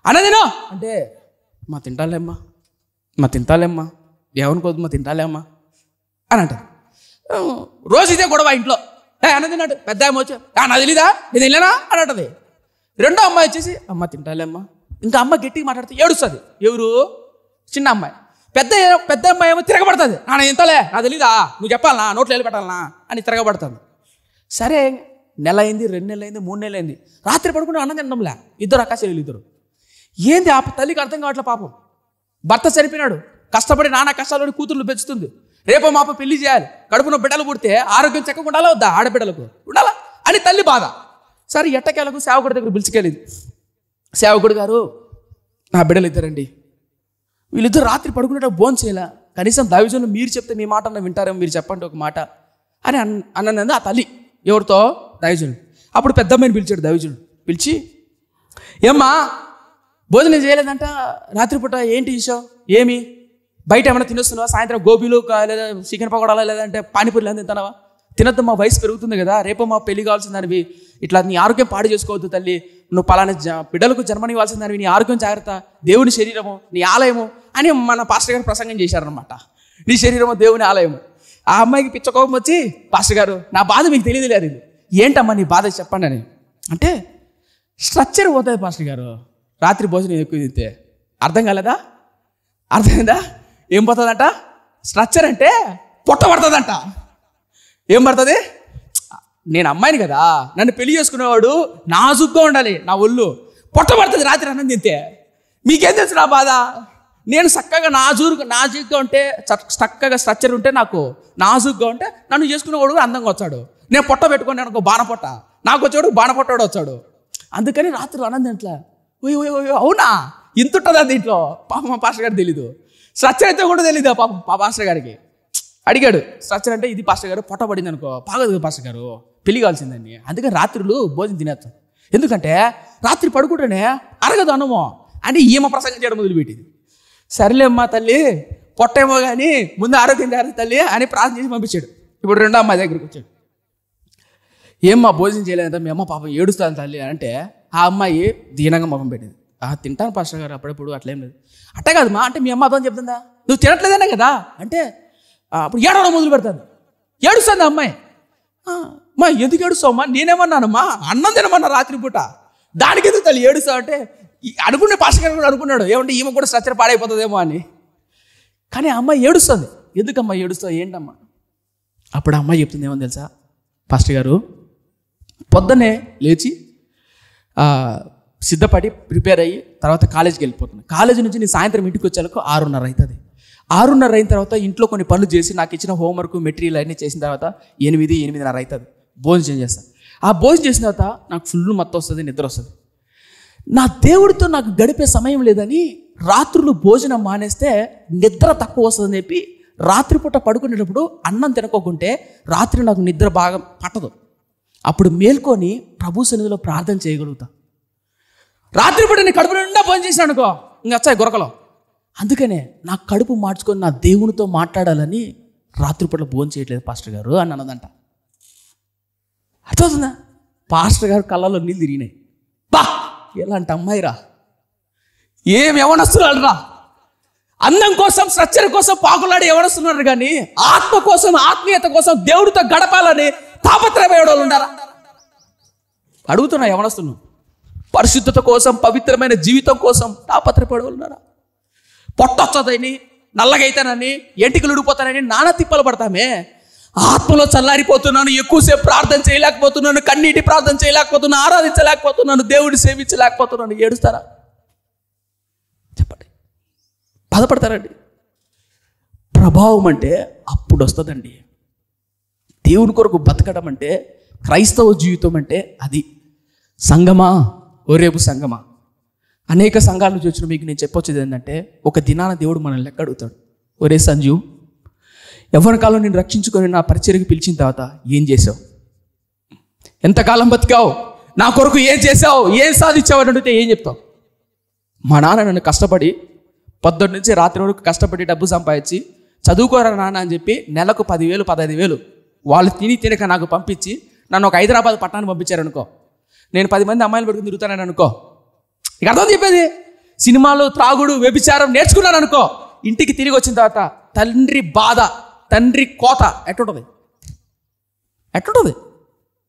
అన్నం తినో అంటే, మా తింటాలేమ్మా ఏమనుకోదు, మా తింటాలేమ్మా అని అంటారు. రోజు ఇదే గొడవ ఇంట్లో. అన్నం తిన్నట్టు పెద్ద అమ్మ వచ్చి నాకు తెలీదా, నేను తినలేనా అని అంటది. 2వ అమ్మాయి వచ్చేసి అమ్మ తింటాలేమ్మా. ఇంకా అమ్మ గట్టిగా మాట్లాడితే ఏడుస్తుంది. ఎవరు? చిన్న అమ్మాయి. పెద్ద అమ్మాయి ఏమో తిరగబడుతుంది. నేను ఇంతలే, నాకు తెలీదా, నువ్వు చెప్పాలనా, నోట్లో వెళ్ళి పెట్టాలనా అని తిరగబడుతుంది. సరే, నెల అయింది, 2 నెలలు అయింది, 3 నెలలు అయింది. రాత్రి పడుకుంటే అన్నం తినడంలే. 2 అక్కాచెల్లెలు 2. ఏంది ఆ తల్లికి అర్థం కావట్లే. పాపం భర్త చనిపోయినాడు, కష్టపడి నానా కష్టాలు కూతుర్లు పెంచుతుంది. రేపో మాప పెళ్లి చేయాలి, కడుపున బిడ్డలు పుడితే ఆరోగ్యం చక్కగా ఉండాలా వద్దా, ఆడబిడ్డలకు ఉండాలా అని తల్లి బాధ. సరే, ఎట్టకేలకు సేవకుడి దగ్గర పిలిచికెళ్ళింది. సేవకుడు గారు, నా బిడ్డలు 2 వీళ్ళిద్దరు రాత్రి పడుకునేటప్పుడు భోజనం చేయాల, కనీసం దైవజనులు మీరు చెప్తే మీ మాట అన్న వింటారేమో, మీరు చెప్పండి ఒక మాట అని అన్నది ఆ తల్లి. ఎవరితో? దైవజనుడు. అప్పుడు పెద్దమ్మాయిని పిలిచాడు దైవజనుడు. పిలిచి, ఏమ్మా భోజనం చేయలేదంట రాత్రిపూట, ఏంటి విషయం, ఏమి బయట ఏమైనా తినేస్తున్నావా, సాయంత్రం గోబీలు లేదా చికెన్ పకోడాలా లేదంటే పానీపూరి లేదా తింటున్నావా? తినద్దు, మా వయసు పెరుగుతుంది కదా, రేపో మా పెళ్లి కావాల్సిందానివి, ఇట్లా నీ ఆరోగ్యం పాడు చేసుకోవద్దు తల్లి, నువ్వు పలానా బిడ్డలకు జన్మనివ్వాల్సిందానివి, నీ ఆరోగ్యం జాగ్రత్త, దేవుని శరీరము నీ ఆలయము అని మన పాస్టర్ గారు ప్రసంగం చేశారనమాట. నీ శరీరము దేవుని ఆలయము. ఆ అమ్మాయికి పిచ్చ కోపం వచ్చి, పాస్టర్ గారు నా బాధ మీకు తెలియదు, ఏంటమ్మా నీ బాధ చెప్పండి అని అంటే, స్ట్రక్చర్ పోతుంది పాస్టర్ గారు, రాత్రి భోజనం ఎక్కువ తింటే. అర్థం కాలేదా? అర్థమైందా? ఏం పోతుందంట? స్ట్రక్చర్ అంటే పొట్ట పడుతుందంట. ఏం పడుతుంది? నేను అమ్మాయిని కదా, నన్ను పెళ్లి చేసుకునేవాడు నాజుగ్గా ఉండాలి, నా ఒళ్ళు పొట్ట పడుతుంది రాత్రి అన్నం తింటే. మీకేం తెలుసు నా బాధ? నేను చక్కగా నాజుగ్గా ఉంటే, చక్కగా స్ట్రక్చర్ ఉంటే, నాకు నాజుగ్గా ఉంటే నన్ను చేసుకునేవాడు అందంగా వచ్చాడు. నేను పొట్ట పెట్టుకుని అనుకో బాణపొట్ట, నాకు వచ్చాడు బాణపొట్టాడు వచ్చాడు. అందుకని రాత్రి అన్నం తింట్లా. అవునా, ఇంత ఉంటుందా దీంట్లో? పాప మా పాస్టర్ గారికి తెలీదు. స్ట్రక్చర్ అయితే కూడా తెలీదు పాప మా పాస్టర్ గారికి. అడిగాడు, స్ట్రక్చర్ అంటే ఇది పాస్టర్ గారు, పొట్ట పడింది అనుకో బాగదు పాస్టర్ గారు, పెళ్లి కావాల్సిందండి. అందుకని రాత్రులు భోజనం తినేస్తాం. ఎందుకంటే రాత్రి పడుకుంటేనే అరగదు అన్నమో అని ఈమె ప్రసంగం చేయడం మొదలుపెట్టింది. సరేలేమ్మా తల్లి, పొట్టేమో కానీ ముందు ఆరోగ్యం జాగ్రత్త తల్లి అని ప్రార్థన చేసి పంపించాడు. ఇప్పుడు 2వ అమ్మాయి దగ్గరికి వచ్చాడు. ఏమ్మా భోజనం చేయలేదంటే, మీ అమ్మ పాపం ఏడుస్తాను తల్లి అంటే, ఆ అమ్మాయి దీనంగా ముఖం పెట్టింది. తింటాను పాస్టర్ గారు అప్పుడప్పుడు, అట్లేం లేదు. అట్ట కాదమ్మా అంటే, మీ అమ్మ అర్థం చెప్తుందా, నువ్వు తినట్లేదనే కదా అంటే, అప్పుడు ఏడవడం మొదలు పెడతాను. ఏడుస్తుంది ఆ అమ్మాయి. మా ఎందుకు ఏడుస్తావమ్మా, నేనేమన్నానమ్మా, అన్నం తినమన్నా రాత్రి పూట, దానికి ఎందుకు తల్లి ఏడుస్తావు అంటే, అనుకునే పాస్టర్ గారు కూడా అనుకున్నాడు, ఏమంటే ఈమె కూడా స్ట్రక్చర్ పాడైపోతుందేమో అని. కానీ ఆ అమ్మాయి ఏడుస్తుంది. ఎందుకమ్మా ఏడుస్తావు, ఏంటమ్మా? అప్పుడు ఆ అమ్మాయి చెప్తుంది ఏమని తెలుసా పాస్టర్ గారు, పొద్దున్నే లేచి సిద్ధపడి ప్రిపేర్ అయ్యి తర్వాత కాలేజీకి వెళ్ళిపోతున్నాను. కాలేజీ నుంచి నేను సాయంత్రం ఇంటికి వచ్చేలకు 6:30 అవుతుంది. 6:30 అయిన తర్వాత ఇంట్లో కొన్ని పనులు చేసి నాకు ఇచ్చిన హోంవర్క్ మెటీరియల్ అన్నీ చేసిన తర్వాత 8:30 అవుతుంది. భోజనం చేస్తాను. ఆ భోజనం చేసిన తర్వాత నాకు ఫుల్ మత్తు వస్తుంది, నిద్ర వస్తుంది. నా దేవుడితో నాకు గడిపే సమయం లేదని రాత్రులు భోజనం మానేస్తే నిద్ర తక్కువ వస్తుందని చెప్పి రాత్రిపూట పడుకునేటప్పుడు అన్నం తినకోకుంటే రాత్రి నాకు నిద్ర బాగా పట్టదు. అప్పుడు మేల్కొని ప్రభు సన్నిధిలో ప్రార్థన చేయగలుగుతా. రాత్రిపూట నేను కడుపు నిండా భోజనం చేశాను అనుకో, ఇంకా వచ్చాయి గొరకలో. అందుకనే నా కడుపు మార్చుకొని నా దేవునితో మాట్లాడాలని రాత్రిపూట భోజనం చేయట్లేదు పాస్టర్ గారు అని అన్నదంట. అర్థమవుతుందా? పాస్టర్ గారు కళ్ళలో నీళ్ళు తిరిగినాయి. బా ఎలాంటి అమ్మాయిరా, ఏం ఎవనొస్తున్నారు రా, అందం కోసం స్ట్రక్చర్ కోసం పాకులాడి ఎవనొస్తున్నారు కానీ ఆత్మ కోసం ఆత్మీయత కోసం దేవుడితో గడపాలని తాపత్రయపడే వాళ్ళు ఉండారా? అడుగుతున్నా, ఎవనొస్తున్నావు? పరిశుద్ధత కోసం, పవిత్రమైన జీవితం కోసం తాపత్రయపడే వాళ్ళు ఉన్నారా? పొట్టొచ్చదని, నల్లగైతానని, ఎంటికలు ఉడిపోతానని నానా తిప్పలు పడతామే. ఆత్మలో చల్లారిపోతున్నాను, ఎక్కువసేపు ప్రార్థన చేయలేకపోతున్నాను, కన్నీటి ప్రార్థన చేయలేకపోతున్నాను, ఆరాధించలేకపోతున్నాను, దేవుడిని సేవించలేకపోతున్నాను, ఏడుస్తారా? చెప్పండి, బాధపడతారండి? ప్రభావం అంటే అప్పుడు వస్తుందండి. దేవుని కొరకు బతకడం అంటే, క్రైస్తవ జీవితం అంటే అది. సంగమా, ఓరేపు సంగమా, అనేక సంఘాల నుంచి వచ్చిన మీకు నేను చెప్పొచ్చేది ఏంటంటే, ఒక దినాన దేవుడు మనల్ని లెక్క అడుగుతాడు. ఒరే సంజు, యవ్వన కాలం నేను రక్షించుకొని నా పరిచర్యకి పిలిచిన తర్వాత ఏం చేసావు? ఎంతకాలం బతికావు? నా కొరకు ఏం చేసావు? ఏం సాధించావు అని అడిగితే ఏం చెప్తావు? మా నాన్న నన్ను కష్టపడి పొద్దున్న నుంచి రాత్రి వరకు కష్టపడి డబ్బు సంపాదించి చదువుకోరా నాన్న అని చెప్పి నెలకు 10,000 15,000 వాళ్ళు తినక నాకు పంపించి నన్ను ఒక హైదరాబాద్ పట్టణానికి పంపించారనుకో, నేను 10 మంది అమ్మాయిలు పెట్టుకుని తిరుగుతానని అనుకో. ఇక అర్థం చెప్పేది, సినిమాలు, త్రాగుడు, వ్యభిచారం నేర్చుకున్నాను అనుకో, ఇంటికి తిరిగి వచ్చిన తర్వాత తండ్రి బాధ, తండ్రి కోత ఎట్టుంటుంది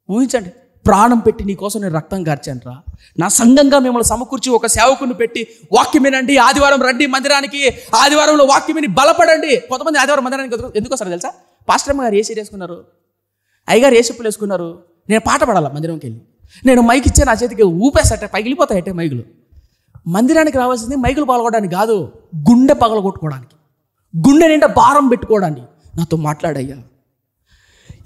ఊహించండి. ప్రాణం పెట్టి నీ కోసం నేను రక్తం కార్చాను రా. నా సంఘంగా మిమ్మల్ని సమకూర్చి ఒక సేవకుని పెట్టి వాక్యం వినండి, ఆదివారం రండి మందిరానికి, ఆదివారంలో వాక్యం విని బలపడండి. కొంతమంది ఆదివారం మందిరానికి ఎందుకు వస్తారో తెలుసా? పాస్టర్ అమ్మ గారు ఏ సీట్ వేసుకున్నారు, అయ్యగారు ఏ చెప్పులు వేసుకున్నారు, నేను పాట పాడాలా మందిరంకి వెళ్ళి, నేను మైక్ ఇచ్చే నా చేతికి ఊపేసట్టే పగిలిపోతాయట్టే మైకులు. మందిరానికి రావాల్సింది మైకులు పాల్గొనడానికి కాదు, గుండె పగలగొట్టుకోవడానికి, గుండె నిండా భారం పెట్టుకోవడానికి. నాతో మాట్లాడయ్యా.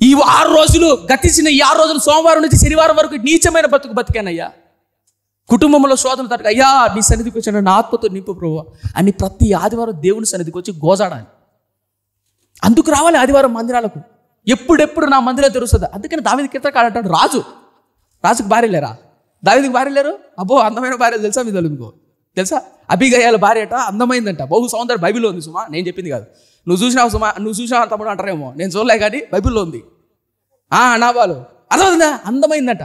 ఈ 6 రోజులు గతించిన ఈ 6 రోజులు సోమవారం నుంచి శనివారం వరకు నీచమైన బతికానయ్యా. కుటుంబంలో శోధన తట్టుకు అయ్యా నీ సన్నిధికి వచ్చిన నా ఆత్మతో నింపు ప్రభువా అని ప్రతి ఆదివారం దేవుని సన్నిధికి వచ్చి గోజాడాలి. అందుకు రావాలి ఆదివారం మందిరాలకు. ఎప్పుడెప్పుడు నా మందిరం తెరుస్తుంది. అందుకని దావీదు కీర్తనకారుడు అంటాడు, రాజుకు భార్య లేరా? దావీదుకి భార్య లేరు? అబ్బో అందమైన భార్యలు తెలుసా మీ మీకు? తెలుసా? అబీగయాల భార్య అట అందమైందంట, బహు సౌందర్య బైబిల్లో ఉంది సుమా, నేను చెప్పింది కాదు. నువ్వు చూసినావు సుమా, నువ్వు చూసినావు తమ్ముడు అంటారేమో, నేను చూడలే కానీ బైబిల్లో ఉంది. నాబాలు అర్థమైందా? అందమైందంట.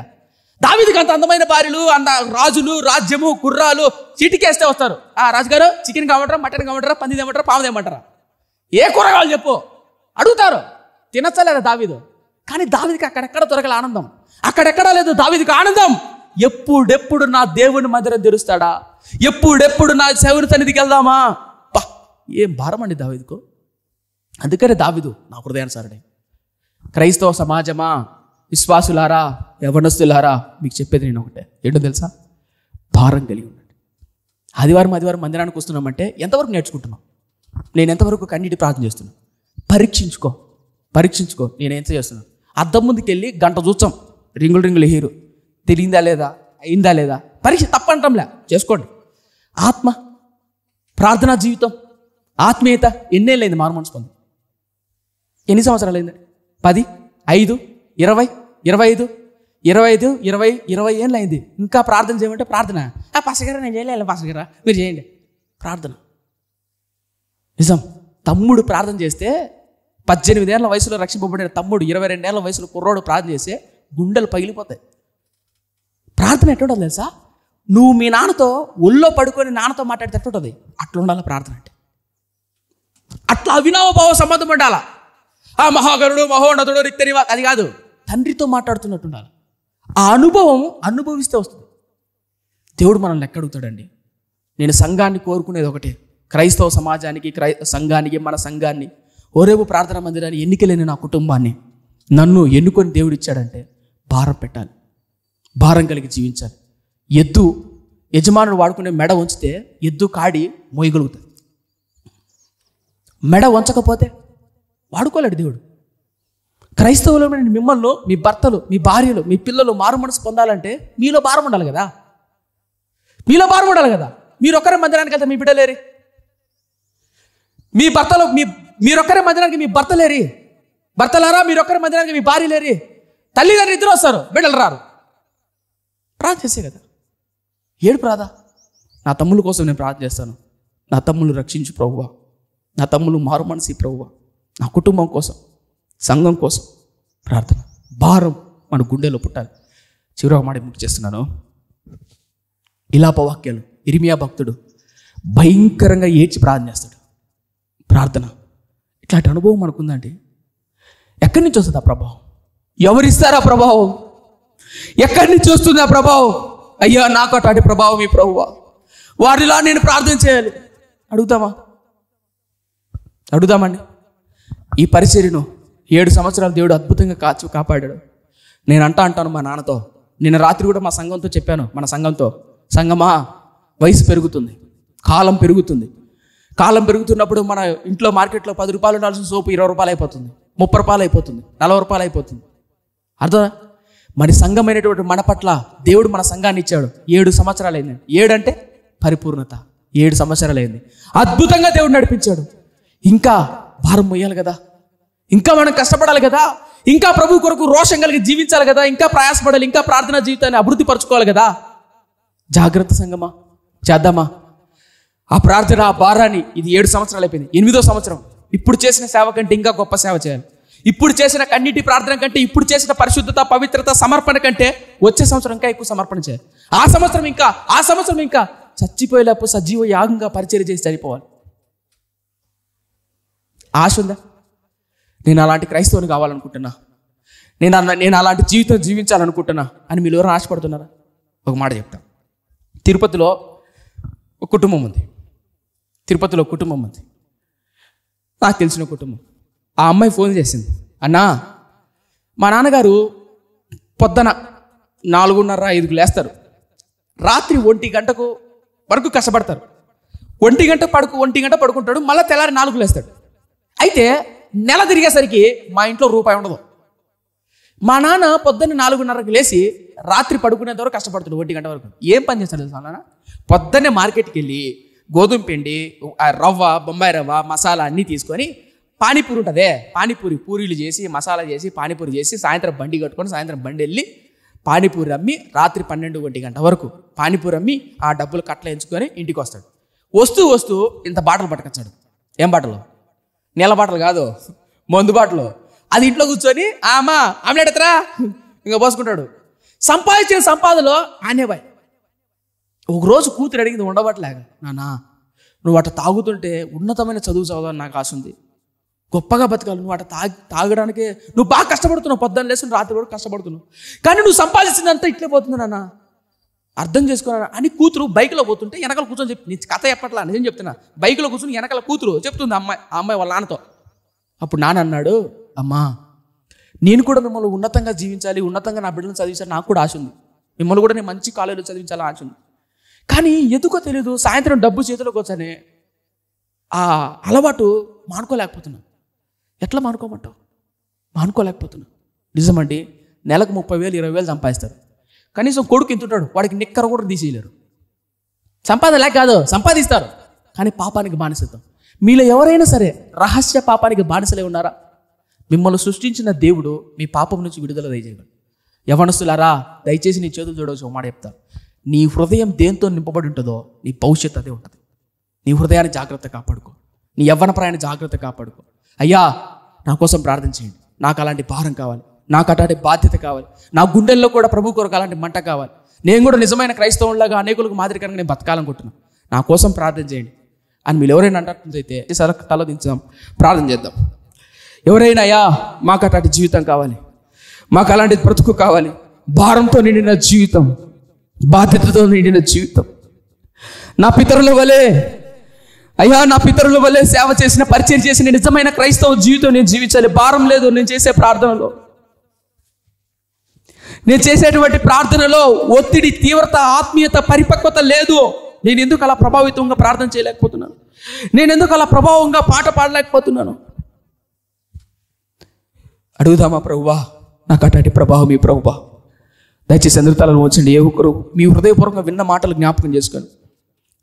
దావీదుకి అంత అందమైన భార్యలు, అంత రాజులు, రాజ్యము, కుర్రాలు చీటికేస్తే వస్తారు. రాజుగారు చికెన్ కావటరా, మటన్ కావటరా, పంది తెమ్మంటారా, పాము తెమ్మంటారా, ఏ కూరగాయలు చెప్పు అడుగుతారు. తినచ్చలేదా దావీదు? కానీ దావీదుకి అక్కడెక్కడ దొరకలే ఆనందం, అక్కడెక్కడా లేదు దావీదుకి ఆనందం. ఎప్పుడెప్పుడు నా దేవుని మందిరం తెరుస్తాడా, ఎప్పుడెప్పుడు నా దేవుని సన్నిధికి వెళ్దామా. ఏం భారం అండి దావీదుకు. అందుకనే దావీదు నా హృదయానుసారుడే. క్రైస్తవ సమాజమా, విశ్వాసులారా, యవనస్తులారా, మీకు చెప్పేది నేను ఒకటే, ఏంటో తెలుసా? భారం కలిగి ఉండండి. ఆదివారం మందిరానికి వస్తున్నామంటే ఎంతవరకు నేర్చుకుంటున్నాం, నేను ఎంతవరకు కన్నీటి ప్రార్థన చేస్తున్నాను, పరీక్షించుకో. నేనేం చేస్తున్నాను? అద్దం ముందుకు వెళ్ళి గంట చూస్తాం, రింగులు హీరో తెలియందా లేదా, అయిందా లేదా, పరీక్ష తప్పంటంలే, చేసుకోండి. ఆత్మ, ప్రార్థనా జీవితం, ఆత్మీయత ఎన్నేళ్ళైంది మారుమనసు పొంది? ఎన్ని సంవత్సరాలు అయింది? 10, 5, 20, 25, 20 ఏళ్ళు అయింది. ఇంకా ప్రార్థన చేయమంటే ప్రార్థన. పాస్టర్ నేను చేయలేదు, పాస్టర్ గారా మీరు చేయండి ప్రార్థన. నిజం, తమ్ముడు ప్రార్థన చేస్తే 18 ఏళ్ల వయసులో రక్షింపబడిన తమ్ముడు 22 ఏళ్ల వయసులో కుర్రోడు ప్రార్థన చేస్తే గుండెలు పగిలిపోతాయి. ప్రార్థన ఎట్లుంటుంది తెలుసా? నువ్వు మీ నాన్నతో ఒళ్ళో పడుకొని నాన్నతో మాట్లాడితే ఎట్లుంటుంది అట్లా ఉండాలి ప్రార్థన అంటే. అట్లా అవినావభావ సంబంధం ఉండాలా. మహాగరుడు, మహోన్నతుడు, రిక్తనివా అది కాదు, తండ్రితో మాట్లాడుతున్నట్టు ఉండాలి. ఆ అనుభవం అనుభవిస్తే వస్తుంది. దేవుడు మనల్ని ఎక్కడ అడుగుతాడండి? నేను సంఘాన్ని కోరుకునేది ఒకటే, క్రైస్తవ సమాజానికి, సంఘానికి, మన సంఘాన్ని, ఓరేపు ప్రార్థనా మందిరాన్ని, ఎన్నికలేని నా కుటుంబాన్ని నన్ను ఎన్నుకొని దేవుడు ఇచ్చాడంటే భారం పెట్టాలి, భారం కలిగి జీవించాలి. ఎద్దు యజమానుడు వాడుకునే మెడ ఉంచితే ఎద్దు కాడి మోయగలుగుతుంది. మెడ వంచకపోతే వాడుకోలేడు దేవుడు. క్రైస్తవులు మిమ్మల్ని, మీ భర్తలు, మీ భార్యలు, మీ పిల్లలు మారు మనసు పొందాలంటే మీలో భారం ఉండాలి కదా, మీరొక్కరే మందిరానికి వెళ్తే మీ బిడ్డలేరి, మీ భర్తలు మీరొక్కరే మందిరానికి మీ భర్తలేరి, భర్తలారా మీరొక్కరే మందిరానికి మీ భార్యలేరి, తల్లిదండ్రులు ఇద్దరు వస్తారు, బిడ్డలు రారు. ప్రార్థన చేసే కదా, ఏడు ప్రార్థన. నా తమ్ముళ్ళ కోసం నేను ప్రార్థన చేస్తాను. నా తమ్ముళ్ళు రక్షించు ప్రభువా, నా తమ్ముళ్ళు మారు మనసు ప్రభువా, నా కుటుంబం కోసం, సంఘం కోసం ప్రార్థన. భారం మన గుండెలో పుట్టాలి. చివరి మాట ముఖ్య చేస్తున్నాను. ఇలాప వాక్యాలు, ఇర్మియా భక్తుడు భయంకరంగా ఏడ్చి ప్రార్థన చేస్తాడు. ప్రార్థన ఇట్లాంటి అనుభవం మనకుందండి. ఎక్కడి నుంచి వస్తుంది ఆ ప్రభావం? ఎవరిస్తారా ప్రభావం? ఎక్కడి నుంచి వస్తుంది ఆ ప్రభావం? అయ్యా నాకు అట్లాంటి ప్రభావం ఈ ప్రభువా, వారిలా నేను ప్రార్థన చేయాలి. అడుగుదామండి. ఈ పరిచర్యను 7 సంవత్సరాలు దేవుడు అద్భుతంగా కాపాడాడు. నేను అంటాను మా నాన్నతో, నిన్న రాత్రి కూడా మా సంఘంతో చెప్పాను, మన సంఘమా వయసు పెరుగుతుంది, కాలం పెరుగుతున్నప్పుడు మన ఇంట్లో మార్కెట్లో 10 రూపాయలు ఉండాల్సిన సోపు 20 రూపాయలు అయిపోతుంది, 30 రూపాయలు అయిపోతుంది, 40 రూపాయలు అయిపోతుంది. అర్థం? మరి సంఘమైనటువంటి మన పట్ల దేవుడు మన సంఘాన్ని ఇచ్చాడు. 7 సంవత్సరాలు అయింది. 7 అంటే పరిపూర్ణత. 7 సంవత్సరాలు అయింది. అద్భుతంగా దేవుడు నడిపించాడు. ఇంకా భారం మొయ్యాలి కదా, ఇంకా మనం కష్టపడాలి కదా, ఇంకా ప్రభు కొరకు రోషం కలిగి జీవించాలి కదా, ఇంకా ప్రయాసపడాలి, ఇంకా ప్రార్థనా జీవితాన్ని అభివృద్ధి పరచుకోవాలి కదా. జాగ్రత్త సంగమా, చేద్దామా ఆ ప్రార్థన, ఆ భారాన్ని. ఇది 7 సంవత్సరాలు అయిపోయింది, 8వ సంవత్సరం. ఇప్పుడు చేసిన సేవ కంటే ఇంకా గొప్ప సేవ చేయాలి. ఇప్పుడు చేసిన కన్నీటి ప్రార్థన కంటే, ఇప్పుడు చేసిన పరిశుద్ధత, పవిత్రత, సమర్పణ కంటే వచ్చే సంవత్సరం ఇంకా ఎక్కువ సమర్పణ చేయాలి. ఆ సంవత్సరం ఇంకా చచ్చిపోయేలేపు సజీవ యాగంగా పరిచర్య చేసి చనిపోవాలి. ఆశ ఉందా? నేను అలాంటి క్రైస్తవుని కావాలనుకుంటున్నా, నేను అలాంటి జీవితం జీవించాలనుకుంటున్నా అని మీరు ఎవరు ఆశపడుతున్నారా? ఒక మాట చెప్తా. తిరుపతిలో ఒక కుటుంబం ఉంది. నాకు తెలిసిన కుటుంబం. ఆ అమ్మాయి ఫోన్ చేసింది, అన్నా మా నాన్నగారు పొద్దున 4:30-5కు లేస్తారు, రాత్రి 1 గంట వరకు కష్టపడతారు. 1 గంట పడుకుంటాడు, మళ్ళీ తెల్లారి 4కు లేస్తాడు. అయితే నెల తిరిగేసరికి మా ఇంట్లో రూపాయి ఉండదు. మా నాన్న పొద్దున్న 4:30కి లేచి రాత్రి పడుకునేంత వరకు కష్టపడుతాడు 1 గంట వరకు. ఏం పని చేస్తాడు తెలుసా నాన్న? పొద్దున్నే మార్కెట్కి వెళ్ళి గోధుమ పిండి, రవ్వ, బొంబాయి రవ్వ, మసాలా అన్నీ తీసుకొని పానీపూరి ఉంటుందే, పూరీలు చేసి, మసాలా చేసి, పానీపూరి చేసి, సాయంత్రం బండి కట్టుకొని సాయంత్రం బండి వెళ్ళి పానీపూరి అమ్మి రాత్రి 12-1 గంట వరకు పానీపూరి అమ్మి ఆ డబ్బులు కట్టలు ఎంచుకొని ఇంటికి వస్తాడు. వస్తూ ఇంత బాటలు పట్టుకొచ్చాడు. ఏం బాటలు? నీళ్ళ బాటలు కాదు, మందు బాటలు. అది ఇంట్లో కూర్చొని అమ్మా ఆమ్లెట్ ఎత్తరా ఇంకా పోసుకుంటాడు. సంపాదించిన సంపాదనలో ఆనేబాయ్. ఒకరోజు కూతురు అడిగింది ఉండబట్టలేక, నానా నువ్వు అట్లా తాగుతుంటే ఉన్నతమైన చదువు చదవాలని నాకు ఆశ ఉంది, గొప్పగా బతకాలి, నువ్వు అట్లా తాగడానికి నువ్వు బాగా కష్టపడుతున్నావు, పొద్దున్న లేసి రాత్రి వరకు కష్టపడుతున్నావు, కానీ నువ్వు సంపాదించిందంతా ఇట్లే పోతుంది నాన్న, అర్థం చేసుకున్నా అని కూతురు బైక్లో పోతుంటే వెనకాల కూర్చొని చెప్పి, నీ కథ చెప్పట్లా నిజం చెప్తున్నా, బైక్లో కూర్చొని వెనకాల కూతురు చెప్తుంది ఆ అమ్మాయి వాళ్ళ నాన్నతో. అప్పుడు నాన్న అన్నాడు, అమ్మా నేను కూడా మిమ్మల్ని ఉన్నతంగా జీవించాలి, ఉన్నతంగా నా బిడ్డలను చదివించాలి, నాకు కూడా ఆశ ఉంది, మిమ్మల్ని కూడా నేను మంచి కాలేజీలో చదివించాలని ఆశ ఉంది, కానీ ఎందుకో తెలియదు సాయంత్రం డబ్బు చేతిలోకి వచ్చానే ఆ అలవాటు మానుకోలేకపోతున్నా. ఎట్లా మానుకోమంటావు? మానుకోలేకపోతున్నా. నిజమండి, నెలకు 30,000 20,000 సంపాదిస్తారు, కనీసం కొడుకు ఇంతుంటాడు, వాడికి నిక్కర కూడా తీసేయలేరు. సంపాదన లేక కాదు, సంపాదిస్తారు, కానీ పాపానికి బానిసత్వం. మీలో ఎవరైనా సరే రహస్య పాపానికి బానిసలే ఉన్నారా? మిమ్మల్ని సృష్టించిన దేవుడు మీ పాపం నుంచి విడుదల దయచేయగలడు. యవనస్తులారా దయచేసి నీ చేతులు చూడవచ్చు. ఒక మాట చెప్తాను, నీ హృదయం దేంతో నింపబడి ఉంటుందో నీ భవిష్యత్తు అదే ఉంటుంది. నీ హృదయాన్ని జాగ్రత్త కాపాడుకో, నీ యవ్వన ప్రాయాన్ని జాగ్రత్త కాపాడుకో. అయ్యా నా కోసం ప్రార్థన చేయండి, నాకు అలాంటి భారం కావాలి, నాకు అలాంటి బాధ్యత కావాలి, నా గుండెల్లో కూడా ప్రభు కొరకు అలాంటి మంట కావాలి, నేను కూడా నిజమైన క్రైస్తవులాగా అనేకులకు మాదిరికరంగా నేను బతకాలనుకుంటున్నాను, నా కోసం ప్రార్థన చేయండి అని మీరు ఎవరైనా అంటున్నట్లయితే తల దించుదాం, ప్రార్థన చేద్దాం. ఎవరైనా అయ్యా మాకు అలాంటి జీవితం కావాలి, మాకు అలాంటి బ్రతుకు కావాలి, భారంతో నిండిన జీవితం, బాధ్యతతో నిండిన జీవితం, నా పితరుల వలె అయ్యా నా పితరుల వల్లే సేవ చేసిన, పరిచయం చేసిన నిజమైన క్రైస్తవ జీవితం నేను జీవించాలి. భారం లేదు నేను చేసే ప్రార్థనలో, నేను చేసేటువంటి ప్రార్థనలో ఒత్తిడి, తీవ్రత, ఆత్మీయత, పరిపక్వత లేదు. నేను ఎందుకు అలా ప్రభావితంగా ప్రార్థన చేయలేకపోతున్నాను? నేను ఎందుకు అలా ప్రభావంగా పాట పాడలేకపోతున్నాను? అడుగుదామా ప్రభువా, నాకు అట్లాంటి ప్రభావం మీ ప్రభువా దయచేసి అందరితలను వచ్చండి. ఏ ఒక్కరు మీ హృదయపూర్వకంగా విన్న మాటలు జ్ఞాపకం చేసుకోండి.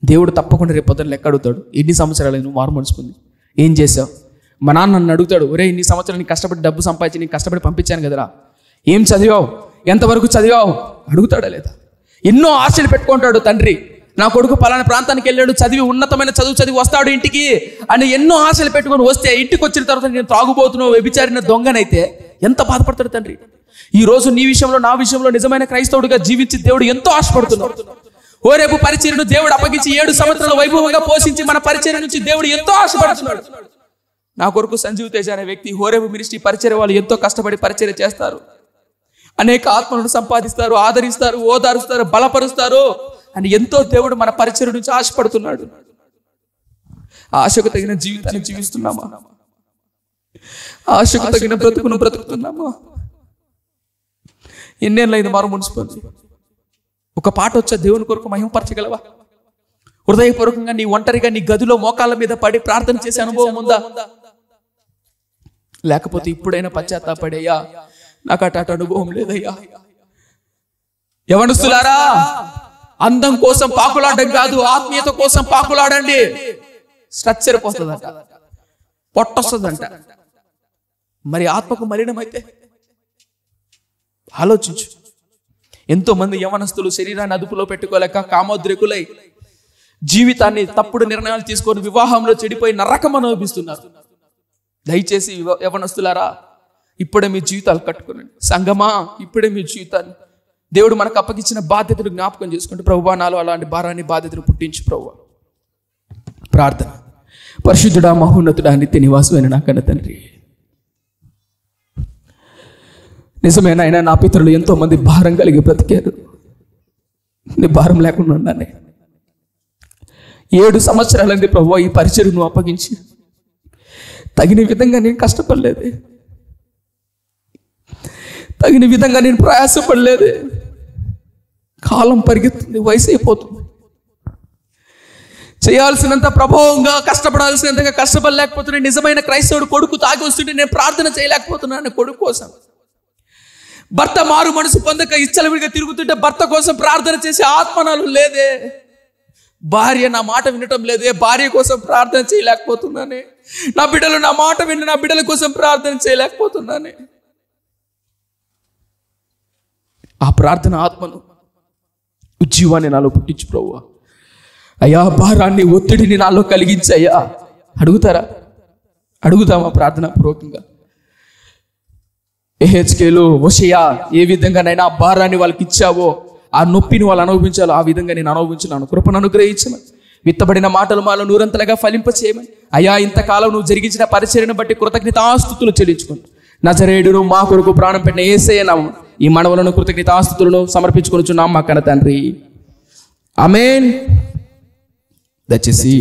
దేవుడు తప్పకుండా రేపు పొద్దున లెక్క అడుగుతాడు, ఎన్ని సంవత్సరాలు నువ్వు మారు మనసుకుంది, ఏం చేసావు? మా నాన్న నన్ను అడుగుతాడు, ఒరే ఇన్ని సంవత్సరాలు నీకు కష్టపడి డబ్బు సంపాదించి నీకు కష్టపడి పంపించాను కదరా, ఏం చదివావు, ఎంతవరకు చదివావు అడుగుతాడా లేదా? ఎన్నో ఆశలు పెట్టుకుంటాడు తండ్రి, నా కొడుకు పలానా ప్రాంతానికి వెళ్ళాడు, చదివి ఉన్నతమైన చదివి వస్తాడు ఇంటికి అని ఎన్నో ఆశలు పెట్టుకొని వస్తే ఇంటికి వచ్చిన తర్వాత నేను తాగుబోతున్నావు, వ్యభిచారిన దొంగనైతే ఎంత బాధపడతాడు తండ్రి. ఈ రోజు నీ విషయంలో నా విషయంలో నిజమైన క్రైస్తవుడిగా జీవించి దేవుడు ఎంతో ఆశపడుతున్నాడు. ఓ రేపు పరిచర్యను దేవుడు అప్పగించి 7 సంవత్సరాల వైభవంగా పోషించి మన పరిచర్య నుంచి దేవుడు ఎంతో ఆశపడుతున్నాడు. నా కొరకు సంజీవ్ తేజ అనే వ్యక్తి హోరేపు మినిస్ట్రీ పరిచర్య వాళ్ళు ఎంతో కష్టపడి పరిచర్య చేస్తారు, అనేక ఆత్మలను సంపాదిస్తారు, ఆదరిస్తారు, ఓదారుస్తారు, బలపరుస్తారు అని ఎంతో దేవుడు మన పరిచర్య నుంచి ఆశపడుతున్నాడు. ఆశకు తగిన జీవితాన్ని జీవిస్తున్నామా? ఆశకు తగిన బ్రతుకును బ్రతుకుతున్నామా? ఎన్నేళ్ళైంది మారు మున్సిపల్? ఒక పాట వచ్చా దేవుని కొరకు మహిమపరచగలవా? హృదయపూర్వకంగా నీ ఒంటరిగా నీ గదిలో మోకాళ్ళ మీద పడి ప్రార్థన చేసే అనుభవం ఉందా? లేకపోతే ఇప్పుడైనా పశ్చాత్తాపడయ్యా నాకు అటు అనుభవం లేదయ్యా. యవనస్తులారా అందం కోసం పాకులాడడం కాదు, ఆత్మీయత కోసం పాకులాడండి. స్ట్రక్చర్ పోతుందంట, పొట్టొస్తుందంట, మరి ఆత్మకు మలినమైతే ఆలోచించు. ఎంతోమంది యవనస్తులు శరీరాన్ని అదుపులో పెట్టుకోలేక కామోద్రేకులై జీవితాన్ని తప్పుడు నిర్ణయాలు తీసుకొని వివాహంలో చెడిపోయి నరకం అనుభవిస్తున్నారు. దయచేసి యవనస్తులారా, ఇప్పుడే మీ జీవితాలు కట్టుకోనండి. సంగమా, ఇప్పుడే మీ జీవితాన్ని దేవుడు మనకు అప్పగించిన బాధ్యతలు జ్ఞాపకం చేసుకుంటూ, ప్రభువా నాలో అలాంటి భారాన్ని బాధ్యతలు పుట్టించు ప్రభువా. ప్రార్థన. పరిశుద్ధుడా, మహోన్నతుడా, నిత్య నివాసమైన నా కన్న తండ్రి, నిజమేనాయన నా పితరులు ఎంతో మంది భారం కలిగి బ్రతికారు. నీ భారం లేకుండా ఉన్నానే. 7 సంవత్సరాలైంది ప్రభువా ఈ పరిచర్యను అప్పగించి. తగిన విధంగా నేను కష్టపడలేదే, తగిన విధంగా నేను ప్రయాసపడలేదే. కాలం పరిగెత్తుంది, వయసు అయిపోతుంది. చేయాల్సినంత ప్రభావంగా కష్టపడాల్సినంతగా కష్టపడలేకపోతున్నాను. నిజమైన క్రైస్తవుడు కొడుకు తాగి వస్తుంటే నేను ప్రార్థన చేయలేకపోతున్నాను కొడుకు కోసం. భర్త మారు మనసు పొందక ఇచ్చలవిడిగా తిరుగుతుంటే భర్త కోసం ప్రార్థన చేసే ఆత్మనాలు లేదే. భార్య నా మాట వినటం లేదే, భార్య కోసం ప్రార్థన చేయలేకపోతున్నానే. నా బిడ్డలు నా మాట విని నా బిడ్డల కోసం ప్రార్థన చేయలేకపోతున్నానే. ఆ ప్రార్థన ఆత్మను, ఉజ్జీవాన్ని నాలో పుట్టించు ప్రభువా. అయ్యా, భారాన్ని ఒత్తిడిని నాలో కలిగించయ్యా. అడుగుతారా? అడుగుతామా ప్రార్థన పూర్వకంగా? యెహెజ్కేలు, హోషేయ ఏ విధంగానైనా ఆ భారాన్ని వాళ్ళకి ఇచ్చావో, ఆ నొప్పిని వాళ్ళు అనుభవించాలో ఆ విధంగా నేను అనుభవించున్నాను. కృపను అనుగ్రహించమని, విత్తబడిన మాటలు మాలో నూరంతలుగా ఫలింప చేయమని. అయ్యా, ఇంతకాలం నువ్వు జరిగించిన పరిచర్యను బట్టి కృతజ్ఞతాస్తుతులు చెల్లించుకుంటూ నజరేయుడును మా కొరకు ప్రాణం పెట్టిన యేసయ్య నామమున ఈ మనవులను కృతజ్ఞతాస్తుతులను సమర్పించుకొనుచున్నాం మా కన్న తండ్రి. ఆమేన్. దయచేసి